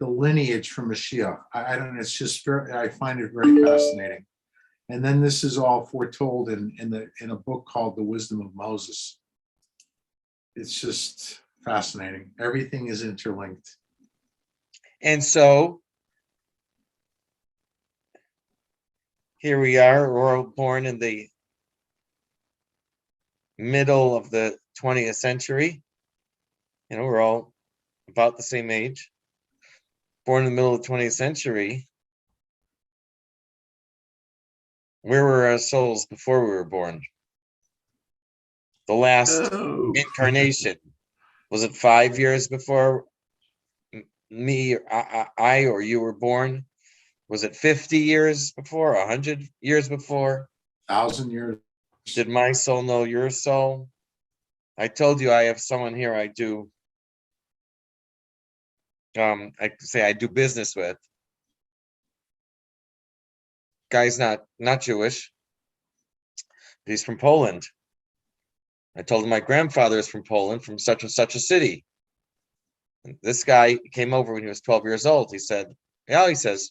D: the lineage from Mashiach. I don't know, it's just very, I find it very fascinating. And then this is all foretold in a book called The Wisdom of Moses. It's just fascinating. Everything is interlinked.
C: And so here we are, we're all born in the middle of the 20th century. You know, we're all about the same age. Born in the middle of the 20th century. Where were our souls before we were born? The last incarnation. Was it 5 years before me, I or you were born? Was it 50 years before, 100 years before?
D: 1,000 years.
C: Did my soul know your soul? I told you I have someone here I do I say I do business with. Guy's not Jewish. He's from Poland. I told him my grandfather is from Poland, from such and such a city. And this guy came over when he was 12 years old. He said, yeah, he says,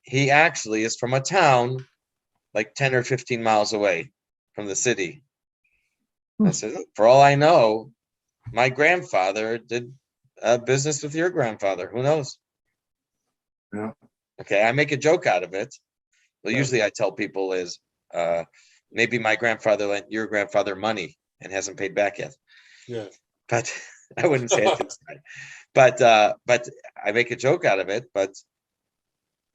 C: he actually is from a town like 10 or 15 miles away from the city. I said, for all I know, my grandfather did business with your grandfather. Who knows?
D: Yeah.
C: Okay, I make a joke out of it. Well,
A: Right.
C: usually I tell people is maybe my grandfather lent your grandfather money and hasn't paid back yet.
A: Yeah.
C: But I wouldn't say it this way. But I make a joke out of it. But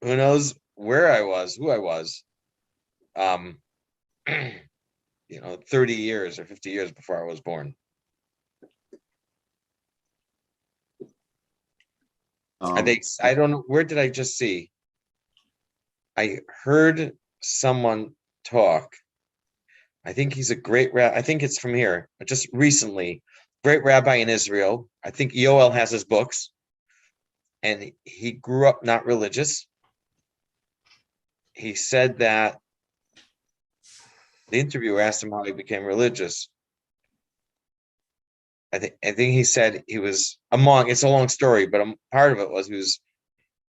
C: who knows where I was, who I was, 30 years or 50 years before I was born. I don't know, where did I just see? I heard someone talk. I think he's a great rabbi. I think it's from here, just recently. Great rabbi in Israel. I think Yoel has his books. And he grew up not religious. He said that the interviewer asked him how he became religious. I think he said he was it's a long story, but part of it was he was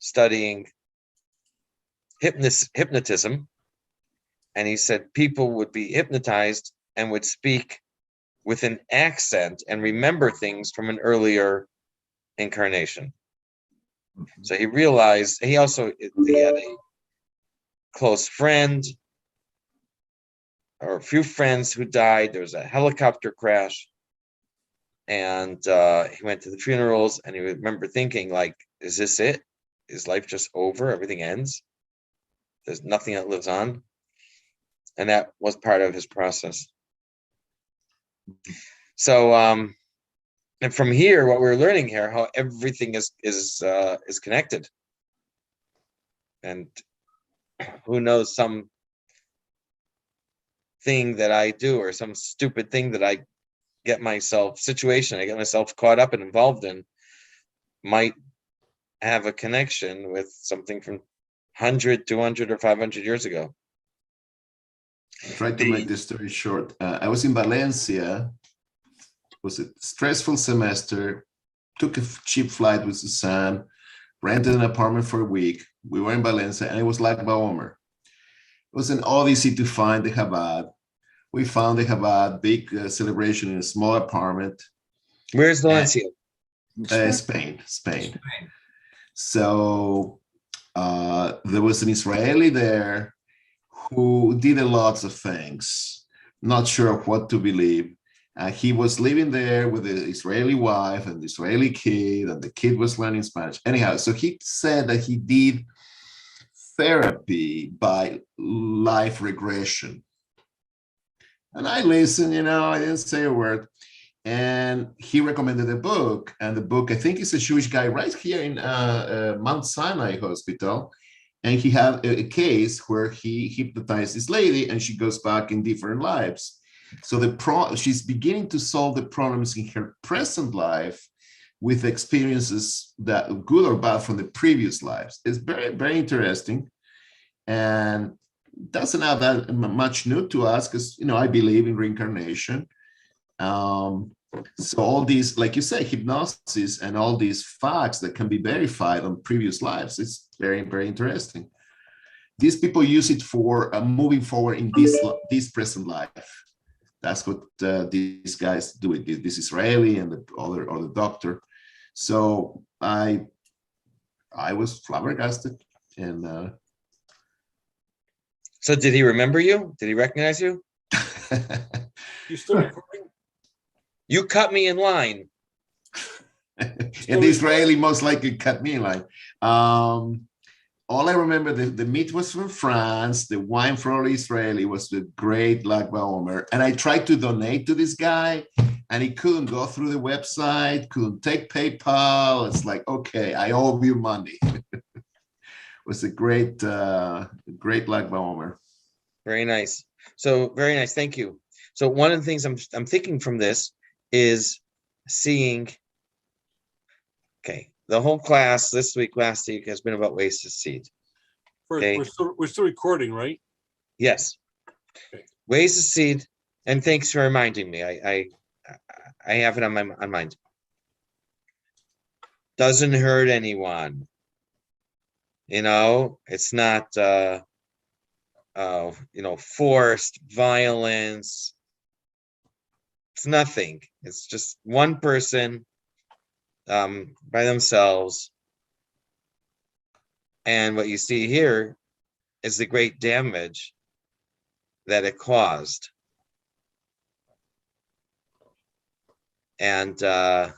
C: studying hypnotism. And he said people would be hypnotized and would speak with an accent and remember things from an earlier incarnation. So he realized he had a close friend or a few friends who died. There was a helicopter crash. And he went to the funerals and he remember thinking, like, is this it? Is life just over? Everything ends? There's nothing that lives on? And that was part of his process. So, and from here, what we're learning here, how everything is connected. And who knows, some thing that I do or some stupid thing that I get myself caught up and involved in might have a connection with something from 100, 200, or 500 years ago.
B: I tried to make this story short. I was in Valencia. It was a stressful semester. Took a cheap flight with Susan, rented an apartment for a week. We were in Valencia, and it was like Baomer. It was an odyssey to find the Chabad. We found the Chabad, big celebration in a small apartment.
C: Where's Valencia?
B: Spain. So there was an Israeli there who did lots of things, not sure of what to believe. He was living there with the Israeli wife and the Israeli kid, and the kid was learning Spanish. Anyhow, so he said that he did therapy by life regression. And I listened, I didn't say a word. And he recommended a book. And the book, I think, is a Jewish guy right here in Mount Sinai Hospital. And he had a case where he hypnotized this lady and she goes back in different lives. So she's beginning to solve the problems in her present life with experiences that good or bad from the previous lives. It's very, very interesting. And doesn't have that much new to us because, I believe in reincarnation. So all these, like you say, hypnosis and all these facts that can be verified on previous lives, it's very, very interesting. These people use it for moving forward in this present life. That's what these guys do. This Israeli and the other doctor. So I was flabbergasted. And
C: so did he remember you? Did he recognize you?
A: You still recording?
C: You cut me in line.
B: And the Israeli most likely cut me in line. All I remember, the meat was from France, the wine from Israeli was the great Lag BaOmer. And I tried to donate to this guy, and he couldn't go through the website, couldn't take PayPal. It's like, okay, I owe you money. It was a great Lag BaOmer.
C: Very nice. So very nice. Thank you. So one of the things I'm thinking from this is seeing, okay, the whole class this week, last week has been about wasted seed. Okay.
A: We're still recording, right?
C: Yes.
A: Okay.
C: Wasted seed, and thanks for reminding me. I have it on my mind. Doesn't hurt anyone. It's not forced violence. It's nothing. It's just one person by themselves. And what you see here is the great damage that it caused. And I'm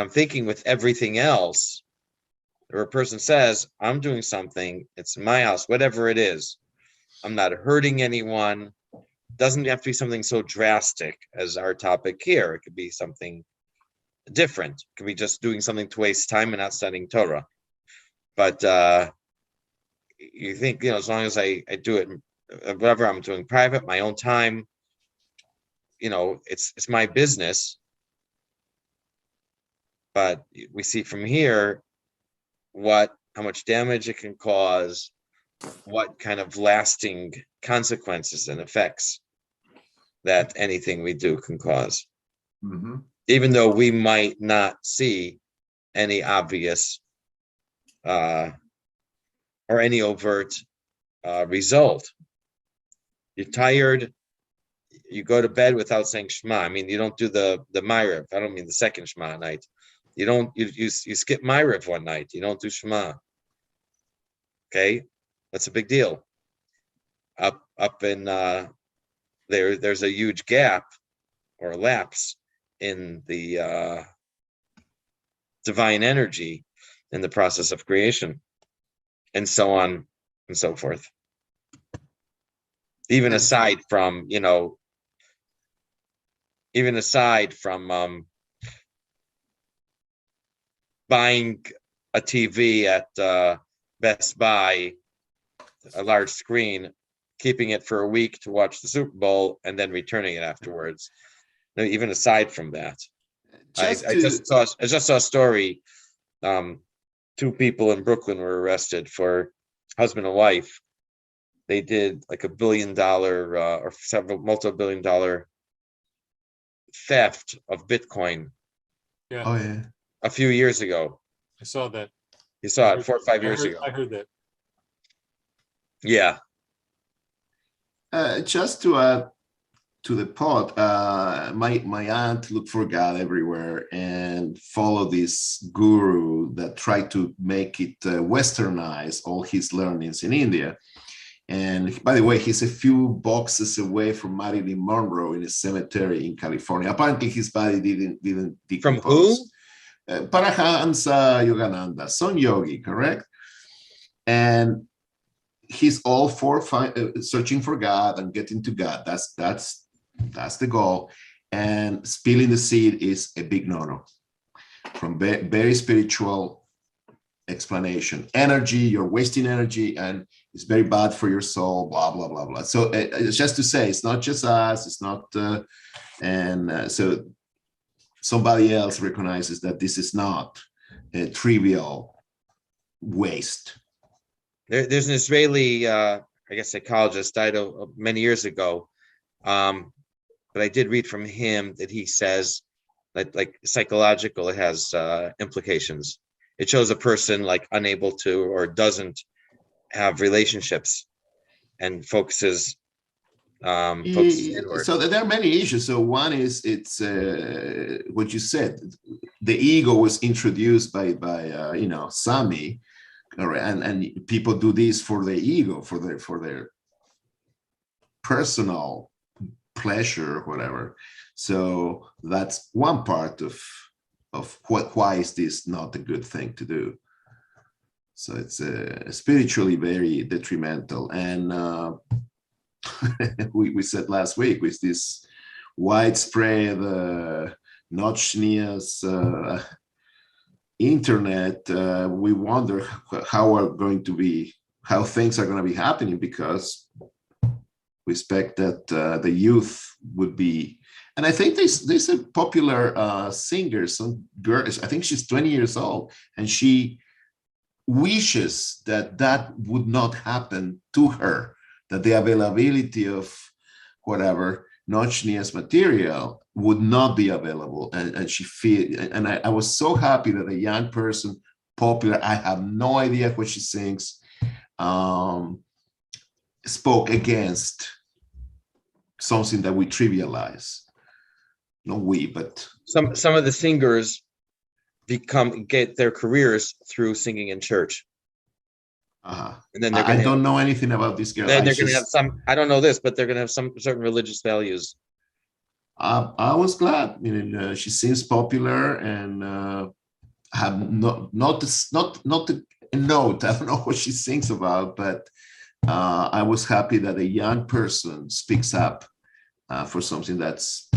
C: thinking with everything else, where a person says, I'm doing something, it's my house, whatever it is, I'm not hurting anyone. Doesn't have to be something so drastic as our topic here. It could be something different. It could be just doing something to waste time and not studying Torah. But you think, as long as I do it, whatever I'm doing private, my own time, it's my business. But we see from here how much damage it can cause, what kind of lasting consequences and effects that anything we do can cause.
B: Mm-hmm.
C: Even though we might not see any obvious or any overt result. You're tired, you go to bed without saying Shema. I mean, you don't do the Ma'ariv. I don't mean the second Shema at night. You skip Ma'ariv one night. You don't do Shema. Okay, that's a big deal. Up in there's a huge gap or lapse in the divine energy in the process of creation, and so on and so forth. Even aside from buying a TV at Best Buy, a large screen, keeping it for a week to watch the Super Bowl, and then returning it afterwards. Even aside from that, I just saw a story. 2 people in Brooklyn were arrested for husband and wife. They did like $1 billion or several multi-billion-dollar theft of Bitcoin.
A: Yeah.
B: Oh yeah.
C: A few years ago.
A: I saw that.
C: You saw it 4 or 5 years ago.
A: I heard that.
C: Yeah.
B: Just to add to the pot, my aunt looked for God everywhere and followed this guru that tried to make it westernize all his learnings in India. And by the way, he's a few boxes away from Marilyn Monroe in a cemetery in California. Apparently, his body didn't decompose.
C: From who?
B: Paramahansa Yogananda, Son Yogi, correct? And he's all for searching for God and getting to God. That's the goal. And spilling the seed is a big no-no. From very spiritual explanation. Energy, you're wasting energy, and it's very bad for your soul, blah, blah, blah, blah. So it's just to say, it's not just us, it's not, so somebody else recognizes that this is not a trivial waste.
C: There's an Israeli, psychologist, died many years ago. But I did read from him that he says that, like, psychological, it has implications. It shows a person like unable to or doesn't have relationships and focuses inward.
B: So there are many issues. So one is it's what you said. The ego was introduced by Sami, and people do this for their ego, for their personal pleasure or whatever. So that's one part of why is this not a good thing to do. So it's spiritually very detrimental. And we said last week with this widespread Notchnia's internet, we wonder how things are going to be happening, because we expect that the youth would be And I think there's a popular singer, some girl, I think she's 20 years old, and she wishes that that would not happen to her, that the availability of whatever Nochnia's material would not be available. And she feel, and I was so happy that a young person, popular, I have no idea what she sings, spoke against something that we trivialize. Not we, but
C: Some of the singers get their careers through singing in church. And then they're
B: I
C: gonna
B: don't know anything about this girl.
C: then they're gonna have some, I don't know this, but they're gonna have some certain religious values.
B: I was glad. She seems popular, and have not a note. I don't know what she sings about, but I was happy that a young person speaks up for something that's